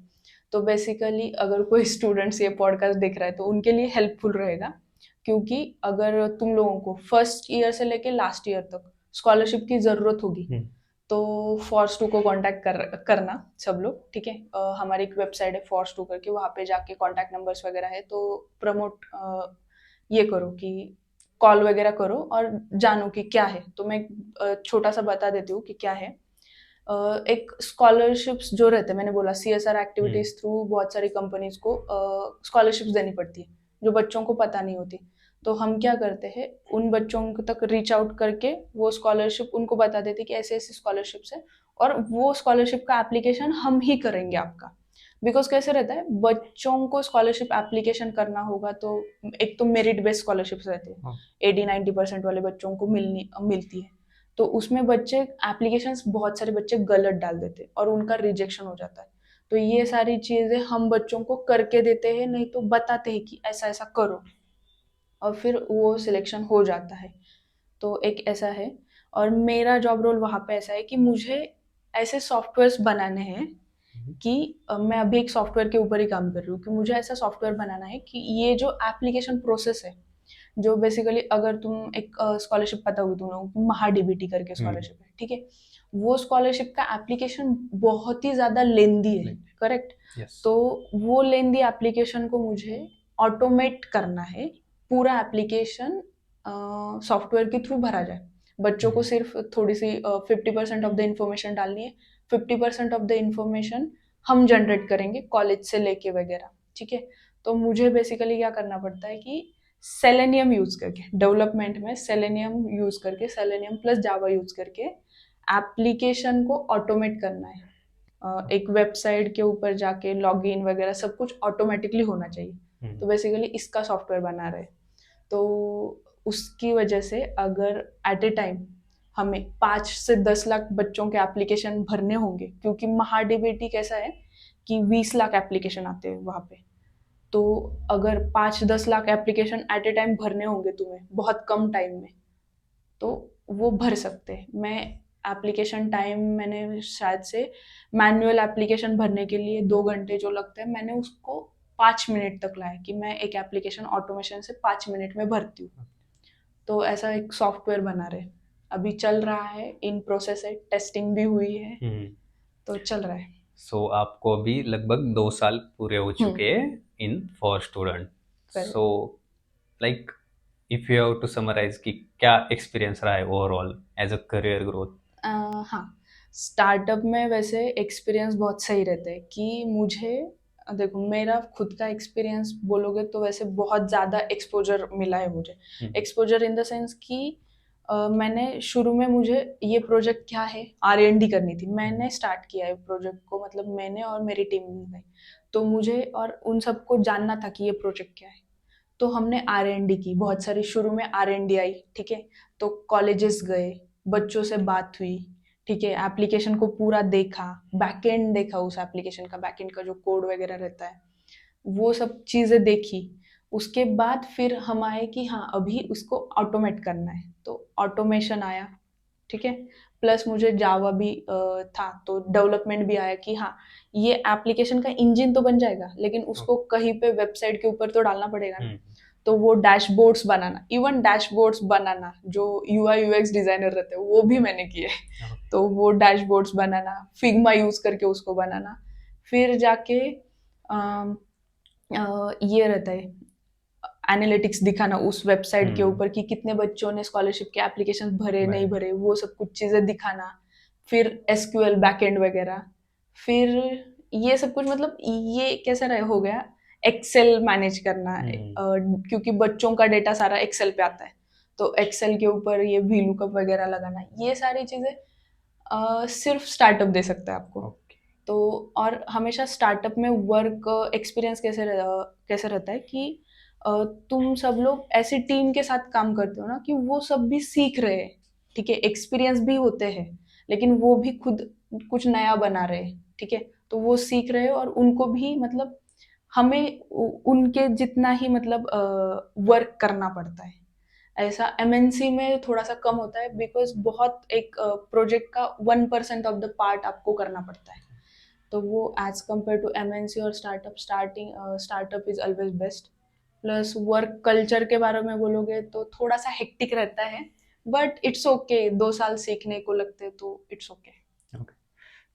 तो बेसिकली अगर कोई स्टूडेंट्स ये पॉडकास्ट देख रहा है तो उनके लिए हेल्पफुल रहेगा, क्योंकि अगर तुम लोगों को फर्स्ट ईयर से लेके लास्ट ईयर तक स्कॉलरशिप की ज़रूरत होगी, तो Force2 को कांटेक्ट करना सब लोग. ठीक है, हमारी एक वेबसाइट है Force2 करके, वहाँ पे जाके कांटेक्ट नंबर्स वगैरह है, तो प्रमोट ये करो कि कॉल वगैरह करो और जानो कि क्या है. तो मैं छोटा सा बता देती हूँ कि क्या है. एक स्कॉलरशिप्स जो रहते हैं, मैंने बोला CSR एक्टिविटीज थ्रू बहुत सारी कंपनीज को स्कॉलरशिप्स देनी पड़ती है जो बच्चों को पता नहीं होती. तो हम क्या करते हैं, उन बच्चों तक रीच आउट करके वो स्कॉलरशिप उनको बता देते कि ऐसे ऐसे स्कॉलरशिप्स है, और वो स्कॉलरशिप का एप्लीकेशन हम ही करेंगे आपका. बिकॉज कैसे रहता है, बच्चों को स्कॉलरशिप एप्लीकेशन करना होगा तो एक तो मेरिट बेस्ड स्कॉलरशिप्स रहती है, 80-90% वाले बच्चों को मिलती है. तो उसमें बच्चे एप्लीकेशंस बहुत सारे बच्चे गलत डाल देते हैं और उनका रिजेक्शन हो जाता है. तो ये सारी चीज़ें हम बच्चों को करके देते हैं, नहीं तो बताते हैं कि ऐसा ऐसा करो, और फिर वो सिलेक्शन हो जाता है. तो एक ऐसा है. और मेरा जॉब रोल वहाँ पे ऐसा है कि मुझे ऐसे सॉफ्टवेयर्स बनाने हैं कि मैं अभी एक सॉफ्टवेयर के ऊपर ही काम कर रही हूँ कि मुझे ऐसा सॉफ्टवेयर बनाना है कि ये जो एप्लीकेशन प्रोसेस है, जो बेसिकली अगर तुम एक स्कॉलरशिप पता होगी तुम लोगों को, महाडीबीटी करके स्कॉलरशिप है. ठीक है, वो स्कॉलरशिप का एप्लीकेशन बहुत ही ज़्यादा लेंदी है. करेक्ट. तो वो लेंदी एप्लीकेशन को मुझे ऑटोमेट करना है. पूरा एप्लीकेशन सॉफ्टवेयर के थ्रू भरा जाए। बच्चों को सिर्फ थोड़ी सी 50% ऑफ द इंफॉर्मेशन डालनी है, 50% ऑफ द इंफॉर्मेशन हम जनरेट करेंगे कॉलेज से लेके वगैरह, ठीक है। तो मुझे बेसिकली क्या करना पड़ता है कि सेलेनियम यूज करके, डेवलपमेंट में सेलेनियम यूज करके, सेलेनियम प्लस जावा यूज करके एप्लीकेशन को ऑटोमेट करना है। एक वेबसाइट के ऊपर जाके लॉगिन वगैरह सब कुछ ऑटोमेटिकली होना चाहिए। तो बेसिकली इसका सॉफ्टवेयर बना रहे। तो उसकी वजह से अगर एट ए टाइम हमें 5 से 10 लाख बच्चों के एप्लीकेशन भरने होंगे, क्योंकि महाडीबीटी कैसा है कि 20 लाख एप्लीकेशन आते हैं वहाँ पे। तो अगर 5-10 lakh application at A time भरने होंगे तुम्हें बहुत कम टाइम में, तो वो भर सकते हैं। मैं एप्लीकेशन टाइम मैंने शायद से मैनुअल एप्लीकेशन भरने के लिए 2 घंटे जो लगते हैं, मैंने उसको 5 मिनट तक लाया कि मैं एक एप्लीकेशन ऑटोमेशन से 5 मिनट में भरती हूँ। तो ऐसा एक सॉफ्टवेयर बना रहे, अभी चल रहा है, इन प्रोसेस है, टेस्टिंग भी हुई है, तो चल रहा है। सो आपको अभी लगभग 2 साल पूरे हो चुके हैं in for student. Correct. So like if you have to summarise कि क्या एक्सपीरियंस रहा है overall as a career growth. हाँ, स्टार्टअप में वैसे एक्सपीरियंस बहुत सही रहता है कि मुझे, देखो मेरा खुद का एक्सपीरियंस बोलोगे तो वैसे बहुत ज़्यादा एक्सपोजर मिला है मुझे। एक्सपोजर इन द सेंस कि मैंने शुरू में, मुझे ये प्रोजेक्ट क्या है, R&D करनी थी। मैंने स्टार्ट किया है प्रोजेक्ट को, मतलब मैंने और मेरी टीम ने। तो मुझे और उन सबको जानना था कि ये प्रोजेक्ट क्या है। तो हमने R&D की बहुत सारी, शुरू में R&D आई, ठीक है। तो कॉलेजेस गए, बच्चों से बात हुई, ठीक है, एप्लीकेशन को पूरा देखा, बैकएंड देखा, उस एप्लीकेशन का बैकएंड का जो कोड वगैरह रहता है वो सब चीज़ें देखी। उसके बाद फिर हम आए कि हाँ अभी उसको ऑटोमेट करना है, तो ऑटोमेशन आया, ठीक है। प्लस मुझे जावा भी था, तो डेवलपमेंट भी आया कि हाँ ये एप्लीकेशन का इंजन तो बन जाएगा, लेकिन उसको कहीं पे वेबसाइट के ऊपर तो डालना पड़ेगा ना। तो वो डैशबोर्ड्स बनाना, इवन डैशबोर्ड्स बनाना, जो UI UX डिजाइनर रहते हैं वो भी मैंने किए। तो वो डैशबोर्ड्स बनाना, फिग्मा यूज करके उसको बनाना, फिर जाके ये रहता है एनालिटिक्स दिखाना उस वेबसाइट के ऊपर कि कितने बच्चों ने स्कॉलरशिप के एप्लीकेशन भरे नहीं भरे, वो सब कुछ चीजें दिखाना। फिर SQL बैकएंड वगैरह, फिर ये सब कुछ, मतलब ये कैसा रहे हो गया, एक्सेल मैनेज करना, क्योंकि बच्चों का डेटा सारा एक्सेल पे आता है, तो एक्सेल के ऊपर ये VLOOKUP वगैरह लगाना, ये सारी चीजें सिर्फ स्टार्टअप दे सकता है आपको। तो और हमेशा स्टार्टअप में वर्क एक्सपीरियंस कैसे रहता है कि तुम सब लोग ऐसी टीम के साथ काम करते हो ना कि वो सब भी सीख रहे हैं, ठीक है, एक्सपीरियंस भी होते हैं, लेकिन वो भी खुद कुछ नया बना रहे हैं, ठीक है। तो वो सीख रहे हैं और उनको भी, मतलब हमें उनके जितना ही मतलब वर्क करना पड़ता है। ऐसा MNC में थोड़ा सा कम होता है, बिकॉज बहुत एक प्रोजेक्ट का 1% ऑफ द पार्ट आपको करना पड़ता है। तो वो एज कम्पेयर टू MNC और startup, startup is always best. Plus work culture के बारे में बोलोगे तो थोड़ा सा हेक्टिक रहता है, बट इट्स ओके, 2 साल सीखने को लगते हैं, तो it's okay.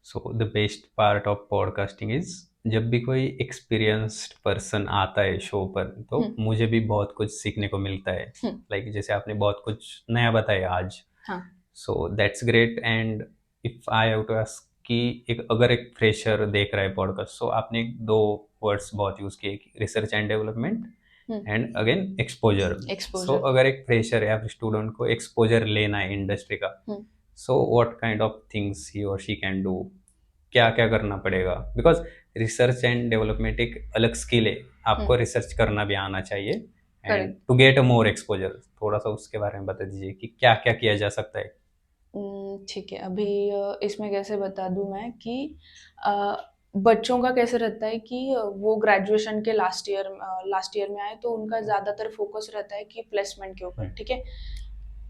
So the best part of podcasting is जब भी कोई एक्सपीरियंस्ड पर्सन आता है शो पर तो मुझे भी बहुत कुछ सीखने को मिलता है। लाइक जैसे आपने बहुत कुछ नया बताया आज। So that's great. And if I have to ask कि अगर एक फ्रेशर देख रहा है पॉडकास्ट, सो आपने 2 वर्ड्स बहुत यूज किए, research and development and again exposure. So अगर एक फ्रेशर या स्टूडेंट को एक्सपोजर लेना है इंडस्ट्री का, so what kind of things he और शी कैन डू, क्या क्या करना पड़ेगा? बिकॉज रिसर्च एंड डेवलपमेंट एक अलग स्किल है, आपको रिसर्च करना भी आना चाहिए and to get a more exposure. थोड़ा सा उसके बारे में बता दीजिए कि क्या क्या किया जा सकता है। ठीक है, अभी इसमें कैसे बता दूं मैं कि बच्चों का कैसे रहता है कि वो ग्रेजुएशन के लास्ट ईयर में आए तो उनका ज़्यादातर फोकस रहता है कि प्लेसमेंट के ऊपर, ठीक है।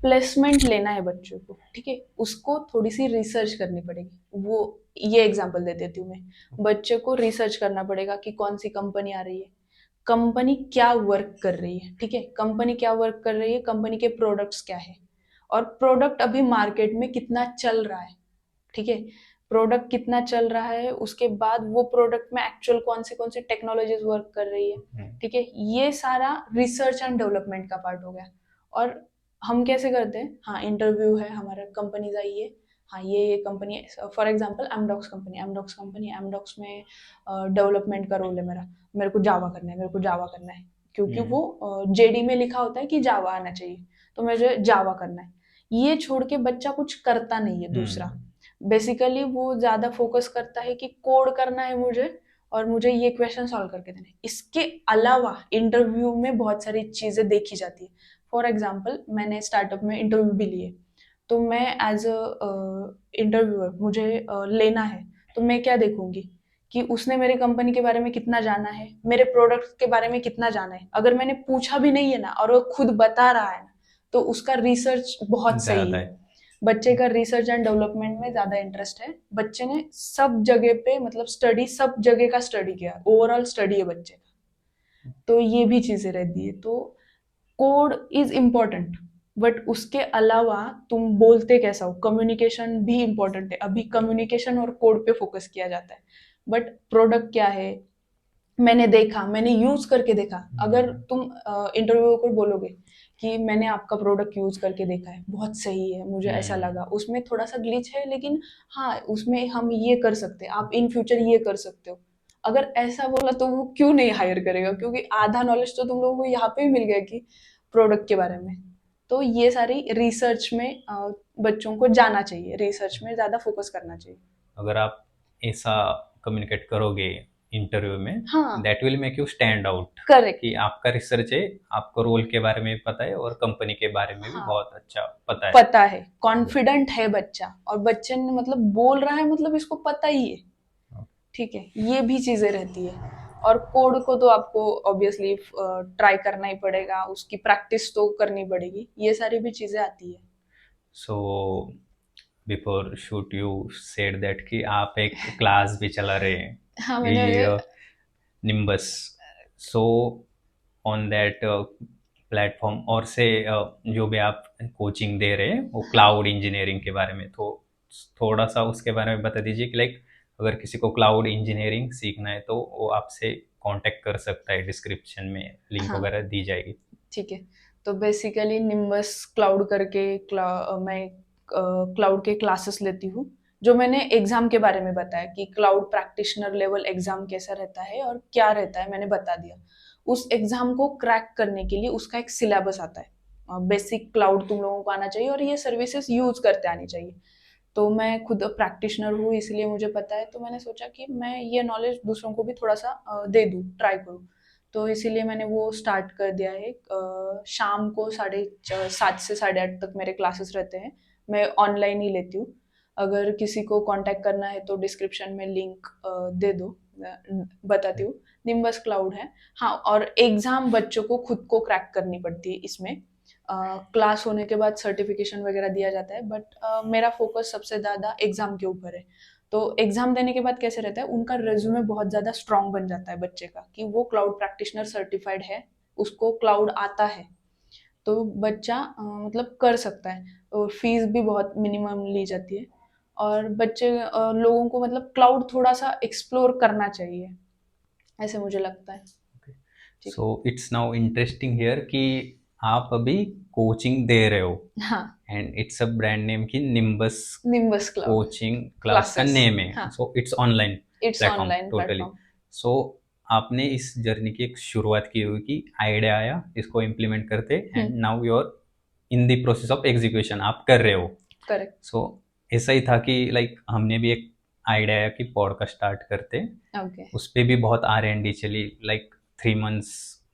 प्लेसमेंट लेना है बच्चों को, ठीक है, उसको थोड़ी सी रिसर्च करनी पड़ेगी। वो ये एग्जांपल दे देती हूँ मैं, बच्चे को रिसर्च करना पड़ेगा कि कौन सी कंपनी आ रही है, कंपनी क्या वर्क कर रही है, ठीक है, कंपनी क्या वर्क कर रही है, कंपनी के प्रोडक्ट्स क्या है, और प्रोडक्ट अभी मार्केट में कितना चल रहा है, ठीक है। प्रोडक्ट कितना चल रहा है, उसके बाद वो प्रोडक्ट में एक्चुअल कौन सी टेक्नोलॉजीज वर्क कर रही है, ठीक है। ये सारा रिसर्च एंड डेवलपमेंट का पार्ट हो गया। और हम कैसे करते हैं, हाँ इंटरव्यू है, हमारा कंपनीज आई है, हाँ ये कंपनी है, फॉर एग्जांपल एमडॉक्स में डेवलपमेंट का रोल है मेरा, मेरे को जावा करना है, मेरे को जावा करना है, क्योंकि हम्म। वो जेडी में लिखा होता है कि जावा आना चाहिए, तो मुझे जावा करना है। ये छोड़ के बच्चा कुछ करता नहीं है दूसरा। हम्म। बेसिकली वो ज्यादा फोकस करता है कि कोड करना है मुझे, और मुझे ये क्वेश्चन सॉल्व करके देने हैं। इसके अलावा इंटरव्यू में बहुत सारी चीजें देखी जाती है। फॉर एग्जाम्पल मैंने स्टार्टअप में इंटरव्यू भी लिए, तो मैं एज अ इंटरव्यूअर मुझे लेना है, तो मैं क्या देखूंगी कि उसने मेरे कंपनी के बारे में कितना जाना है, मेरे प्रोडक्ट के बारे में कितना जाना है। अगर मैंने पूछा भी नहीं है ना और वो खुद बता रहा है ना, तो उसका रिसर्च बहुत सही ज़्यादा है। है। बच्चे का रिसर्च एंड डेवलपमेंट में ज्यादा इंटरेस्ट है, बच्चे ने सब जगह पे मतलब स्टडी, सब जगह का स्टडी किया, ओवरऑल स्टडी है बच्चे का। तो ये भी चीजें रहती है। तो कोड इज इम्पोर्टेंट, बट उसके अलावा तुम बोलते कैसा हो, कम्युनिकेशन भी इम्पोर्टेंट है। अभी कम्युनिकेशन और कोड पे फोकस किया जाता है, बट प्रोडक्ट क्या है, मैंने देखा, मैंने यूज करके देखा। अगर हम्म। तुम इंटरव्यू को बोलोगे कि मैंने आपका प्रोडक्ट यूज करके देखा है, बहुत सही है, मुझे ऐसा हम्म। लगा, उसमें थोड़ा सा ग्लिच है, लेकिन हाँ उसमें हम ये कर सकते हैं, आप इन फ्यूचर ये कर सकते हो। अगर ऐसा बोला तो वो क्यों नहीं हायर करेगा, क्योंकि आधा नॉलेज तो तुम लोगों को यहाँ पे ही मिल गया कि प्रोडक्ट के बारे में। तो ये सारी रिसर्च में बच्चों को जाना चाहिए, रिसर्च में ज्यादा फोकस करना चाहिए। अगर आप ऐसा कम्युनिकेट करोगे इंटरव्यू में, हाँ that will make you stand out correct. कि आपका रिसर्च है, आपको रोल के बारे में भी पता है और कंपनी के बारे में भी हाँ बहुत अच्छा पता है। पता है, कॉन्फिडेंट है बच्चा, और बच्चे ने मतलब बोल रहा है, मतलब इसको पता ही है। ठीक है, ये भी चीजें रहती है। और कोड को तो आपको ऑब्वियसली ट्राई करना ही पड़ेगा, उसकी प्रैक्टिस तो करनी पड़ेगी, ये सारी भी चीजें आती है। So before shoot you said that कि आप एक क्लास भी चला रहे हैं हाँ मैंने ये nimbus. So on that platform और से जो भी आप कोचिंग दे रहे हैं वो हाँ क्लाउड इंजीनियरिंग के बारे में, तो थोड़ा सा उसके बारे में बता दीजिए कि लाइक अगर किसी को क्लाउड इंजीनियरिंग सीखना है तो वो आपसे कांटेक्ट कर सकता है, डिस्क्रिप्शन में लिंक हाँ वगैरह दी जाएगी। ठीक है। तो बेसिकली निम्बस क्लाउड करके मैं क्लाउड के क्लासेस लेती हूँ। जो मैंने एग्जाम के बारे में बताया कि क्लाउड प्रैक्टिशनर लेवल एग्जाम कैसा रहता है और क्या रहता है, मैंने बता दिया। उस एग्जाम को क्रैक करने के लिए उसका एक सिलेबस आता है। बेसिक क्लाउड तुम लोगों को आना चाहिए और ये सर्विसेज यूज करते आनी चाहिए। तो मैं खुद प्रैक्टिशनर हूँ, इसलिए मुझे पता है, तो मैंने सोचा कि मैं ये नॉलेज दूसरों को भी थोड़ा सा दे दूँ, ट्राई करूँ। तो इसीलिए मैंने वो स्टार्ट कर दिया है। शाम को 7:30 से 8:30 तक मेरे क्लासेस रहते हैं। मैं ऑनलाइन ही लेती हूँ। अगर किसी को कांटेक्ट करना है तो डिस्क्रिप्शन में लिंक दे दो, बताती हूँ। निम्बस क्लाउड है। हाँ, और एग्जाम बच्चों को खुद को क्रैक करनी पड़ती है इसमें। क्लास होने के बाद सर्टिफिकेशन वगैरह दिया जाता है, बट मेरा फोकस सबसे ज़्यादा एग्जाम के ऊपर है। तो एग्जाम देने के बाद कैसे रहता है, उनका रेज्यूमे बहुत ज़्यादा स्ट्रांग बन जाता है बच्चे का, कि वो क्लाउड प्रैक्टिशनर सर्टिफाइड है, उसको क्लाउड आता है। तो बच्चा मतलब कर सकता है, और फीस भी बहुत मिनिमम ली जाती है। और बच्चे लोगों को मतलब क्लाउड थोड़ा सा एक्सप्लोर करना चाहिए, ऐसे मुझे लगता है। ठीक सो है। इट्स नाउ इंटरेस्टिंग हियर कि आप अभी कोचिंग दे रहे हो हाँ, and it's a brand name की Nimbus Nimbus cloud coaching class का क्लासेस। नेम है, हाँ, so it's online it's platform online totally. Platform. सो आपने इस जर्नी की एक शुरुआत की हुई कि आइडिया आया, इसको इम्प्लीमेंट करते and now you are in the process of execution, आप कर रहे हो। करेक्ट। सो ऐसा ही था कि लाइक हमने भी एक आइडिया आया कि पॉडकास्ट स्टार्ट करते, ओके। उस पर भी बहुत R&D चली, लाइक 3 मंथ्स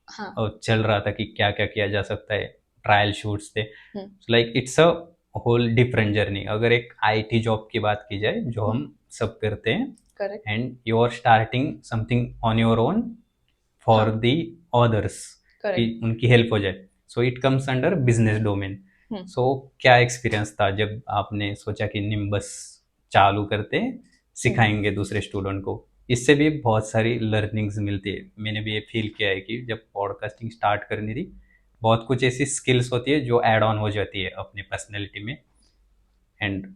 हाँ। चल रहा था कि क्या क्या किया जा सकता है, ट्रायल शूट्स थे। Hmm. Like it's a whole different journey. अगर एक IT जॉब की बात की जाए जो हम सब करते हैं, correct. And you are starting something on your own for हाँ। दी अदर्स, कि करेक्ट। उनकी हेल्प हो जाए, so it comes under business domain. Hmm. So क्या एक्सपीरियंस था जब आपने सोचा कि निम्बस चालू करते हैं, हम्म। सिखाएंगे दूसरे स्टूडेंट को? इससे भी बहुत सारी लर्निंग्स मिलती है, मैंने भी ये फील किया है कि जब पॉडकास्टिंग स्टार्ट करनी थी, बहुत कुछ ऐसी स्किल्स होती है जो ऐड ऑन हो जाती है अपनी पर्सनैलिटी में, एंड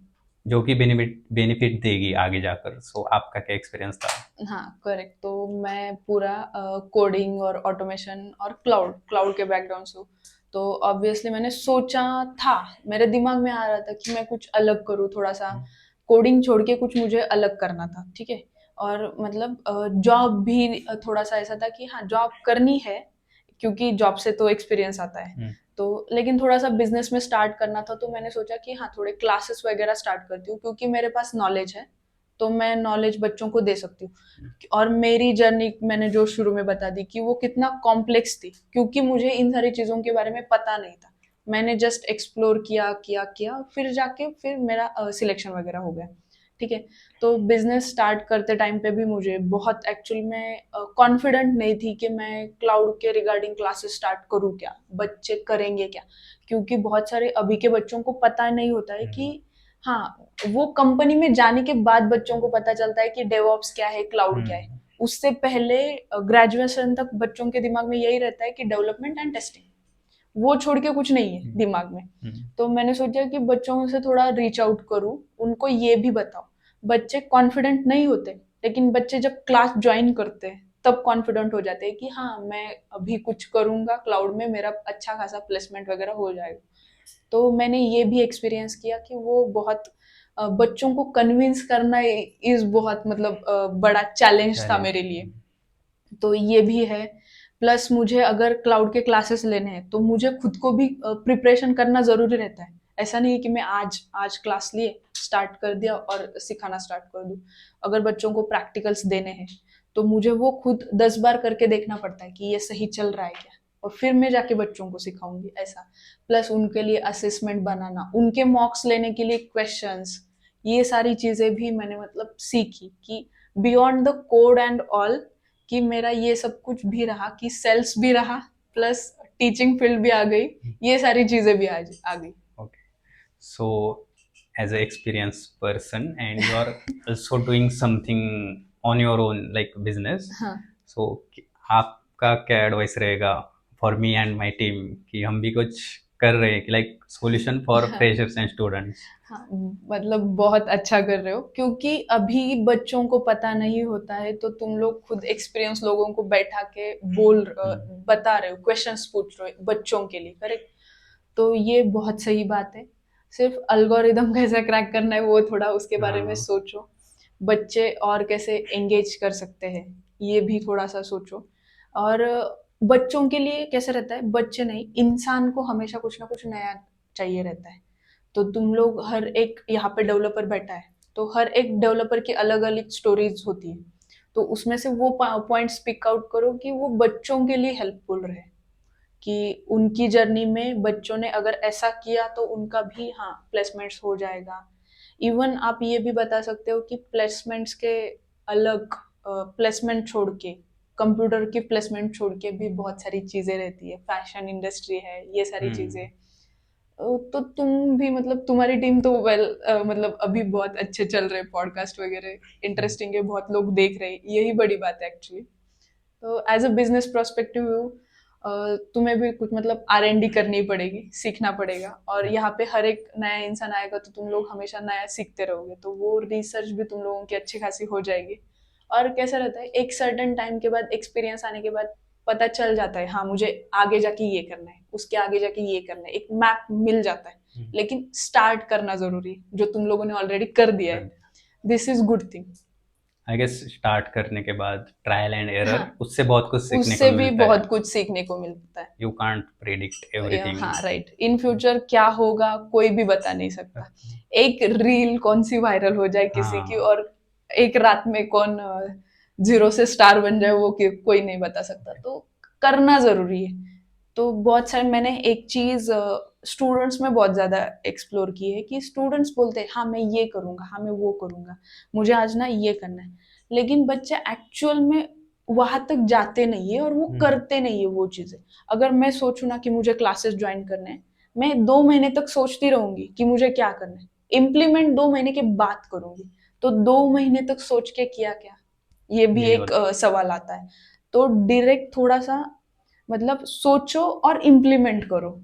जो कि बेनिफिट बेनिफिट देगी आगे जाकर। सो आपका क्या एक्सपीरियंस था? हाँ करेक्ट। तो मैं पूरा कोडिंग और ऑटोमेशन और क्लाउड क्लाउड के बैकग्राउंड से हूँ। तो ऑब्वियसली मैंने सोचा था, मेरे दिमाग में आ रहा था कि मैं कुछ अलग करूँ, थोड़ा सा कोडिंग छोड़ के कुछ मुझे अलग करना था, ठीक है। और मतलब जॉब भी थोड़ा सा ऐसा था कि हाँ जॉब करनी है, क्योंकि जॉब से तो एक्सपीरियंस आता है। तो लेकिन थोड़ा सा बिजनेस में स्टार्ट करना था, तो मैंने सोचा कि हाँ थोड़े क्लासेस वगैरह स्टार्ट करती हूँ, क्योंकि मेरे पास नॉलेज है, तो मैं नॉलेज बच्चों को दे सकती हूँ। और मेरी जर्नी मैंने जो शुरू में बता दी कि वो कितना कॉम्प्लेक्स थी, क्योंकि मुझे इन सारी चीज़ों के बारे में पता नहीं था। मैंने जस्ट एक्सप्लोर किया किया किया, फिर जाके फिर मेरा सिलेक्शन वगैरह हो गया, ठीक है। तो बिजनेस स्टार्ट करते टाइम पे भी मुझे बहुत एक्चुअल में कॉन्फिडेंट नहीं थी कि मैं क्लाउड के रिगार्डिंग क्लासेस स्टार्ट करूँ क्या, बच्चे करेंगे क्या, क्योंकि बहुत सारे अभी के बच्चों को पता नहीं होता है कि हाँ, वो कंपनी में जाने के बाद बच्चों को पता चलता है कि डेवऑप्स क्या है, क्लाउड क्या है। उससे पहले ग्रेजुएशन तक बच्चों के दिमाग में यही रहता है कि डेवलपमेंट एंड टेस्टिंग, वो छोड़ के कुछ नहीं है दिमाग में। तो मैंने सोचा कि बच्चों से थोड़ा रीच आउट करूं, उनको ये भी बताओ। बच्चे कॉन्फिडेंट नहीं होते, लेकिन बच्चे जब क्लास ज्वाइन करते हैं तब कॉन्फिडेंट हो जाते हैं कि हाँ मैं अभी कुछ करूंगा क्लाउड में, मेरा अच्छा खासा प्लेसमेंट वगैरह हो जाएगा। तो मैंने ये भी एक्सपीरियंस किया कि वो बहुत बच्चों को कन्विंस करना इज बहुत मतलब बड़ा चैलेंज था मेरे लिए। तो ये भी है। प्लस मुझे अगर क्लाउड के क्लासेस लेने हैं तो मुझे खुद को भी प्रिपरेशन करना ज़रूरी रहता है। ऐसा नहीं है कि मैं आज आज क्लास लिए स्टार्ट कर दिया और सिखाना स्टार्ट कर दूँ। अगर बच्चों को प्रैक्टिकल्स देने हैं तो मुझे वो खुद 10 बार करके देखना पड़ता है कि ये सही चल रहा है क्या, और फिर मैं जाके बच्चों को सिखाऊंगी ऐसा। प्लस उनके लिए असेसमेंट बनाना, उनके मॉक्स लेने के लिए क्वेश्चंस, ये सारी चीज़ें भी मैंने मतलब सीखी कि beyond the code and all, कि मेरा ये सब कुछ भी रहा कि सेल्स भी रहा, प्लस टीचिंग फील्ड भी आ गई, ये सारी चीजें भी आ गई। Okay. So, as an experienced person, and you are also doing something on your own, like business. हाँ So, आपका क्या एडवाइस रहेगा for me and my team कि हम भी कुछ कर रहे हैं, लाइक सॉल्यूशन फॉर हाँ फ्रेशर्स एंड स्टूडेंट्स? हाँ, मतलब बहुत अच्छा कर रहे हो, क्योंकि अभी बच्चों को पता नहीं होता है, तो तुम लोग खुद एक्सपीरियंस लोगों को बैठा के बता रहे हो, क्वेश्चंस पूछ रहे हो बच्चों के लिए, करेक्ट। तो ये बहुत सही बात है। सिर्फ अल्गोरिदम कैसे क्रैक करना है वो थोड़ा उसके बारे में हाँ। सोचो, बच्चे और कैसे एंगेज कर सकते हैं ये भी थोड़ा सा सोचो। और बच्चों के लिए कैसे रहता है, बच्चे नहीं, इंसान को हमेशा कुछ ना कुछ नया चाहिए रहता है। तो तुम लोग हर एक, यहाँ पे डेवलपर बैठा है तो हर एक डेवलपर की अलग अलग स्टोरीज होती है, तो उसमें से वो पॉइंट्स पिक आउट करो कि वो बच्चों के लिए हेल्पफुल रहे, कि उनकी जर्नी में बच्चों ने अगर ऐसा किया तो उनका भी हाँ प्लेसमेंट्स हो जाएगा। इवन आप ये भी बता सकते हो कि प्लेसमेंट्स के अलग, प्लेसमेंट छोड़ के, कंप्यूटर की प्लेसमेंट छोड़ के भी बहुत सारी चीजें रहती है, फैशन इंडस्ट्री है, ये सारी चीजें। तो तुम भी मतलब तुम्हारी टीम तो मतलब अभी बहुत अच्छे चल रहे, पॉडकास्ट वगैरह इंटरेस्टिंग है, बहुत लोग देख रहे हैं, यही बड़ी बात है एक्चुअली। तो एज अ बिजनेस प्रोस्पेक्टिव तुम्हें भी कुछ मतलब R&D करनी पड़ेगी, सीखना पड़ेगा, और यहाँ पे हर एक नया इंसान आएगा तो तुम लोग हमेशा नया सीखते रहोगे, तो वो रिसर्च भी तुम लोगों की अच्छी खासी हो जाएगी। और कैसा रहता है, एक सर्टेन टाइम के बाद, एक्सपीरियंस आने के बाद पता चल जाता है हाँ मुझे आगे जाके ये करना है, उसके आगे जाके ये करना है, एक मैप मिल जाता है। लेकिन स्टार्ट करना जरूरी है, जो तुम लोगों ने ऑलरेडी कर दिया है, this is good thing. I guess start करने के बाद ट्रायल एंड हाँ, एरर, उससे बहुत कुछ सीखने को उससे भी मिलता है। बहुत कुछ सीखने को मिलता है। You can't predict everything. हाँ राइट, इन फ्यूचर क्या होगा कोई भी बता नहीं सकता। एक रील कौन सी वायरल हो जाए किसी की, हाँ। और एक रात में कौन जीरो से स्टार बन जाए, वो कोई नहीं बता सकता, तो करना जरूरी है। तो बहुत सारे मैंने एक चीज स्टूडेंट्स में बहुत ज्यादा एक्सप्लोर की है, कि स्टूडेंट्स बोलते हैं हाँ मैं ये करूंगा, हाँ मैं वो करूंगा, मुझे आज ना ये करना है, लेकिन बच्चे एक्चुअल में वहां तक जाते नहीं है और वो करते नहीं है वो चीजें। अगर मैं सोचूं ना कि मुझे क्लासेस ज्वाइन करने हैं, मैं 2 महीने तक सोचती रहूंगी कि मुझे क्या करना है, इम्प्लीमेंट 2 महीने के बाद करूंगी। तो 2 महीने तक सोच के किया क्या, ये भी यही एक होता सवाल आता है। तो डायरेक्ट थोड़ा सा मतलब सोचो और इम्प्लीमेंट करो,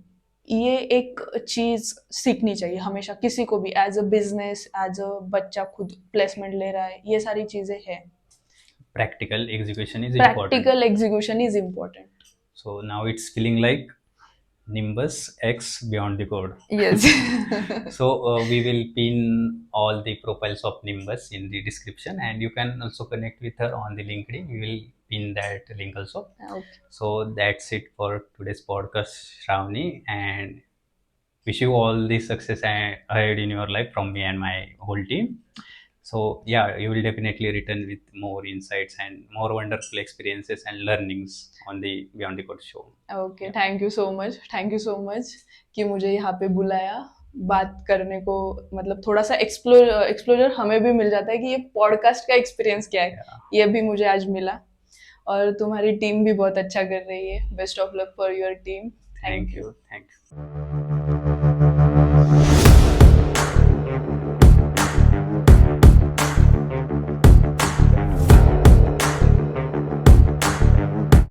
ये एक चीज सीखनी चाहिए हमेशा किसी को भी, as a business, as a बच्चा खुद प्लेसमेंट ले रहा है, ये सारी चीजें हैं। Practical execution is important. Practical execution is important. So now it's feeling like Nimbus X Beyond the Code. Yes. So we will pin all the profiles of Nimbus in the description, and you can also connect with her on the LinkedIn. We will pin that link also. Okay. So that's it for today's podcast, Shravani, and wish you all the success ahead in your life from me and my whole team. So yeah, you will definitely return with more insights and more wonderful experiences and learnings on the Beyond the Code show. Okay, Yeah. Thank you so much कि मुझे यहाँ पे बुलाया बात करने को। मतलब थोड़ा सा एक्सप्लोजर हमें भी मिल जाता है कि ये पॉडकास्ट का एक्सपीरियंस क्या है, Yeah. ये भी मुझे आज मिला। और तुम्हारी टीम भी बहुत अच्छा कर रही है। Best of luck for your team. Thank thank you. you. Thank you.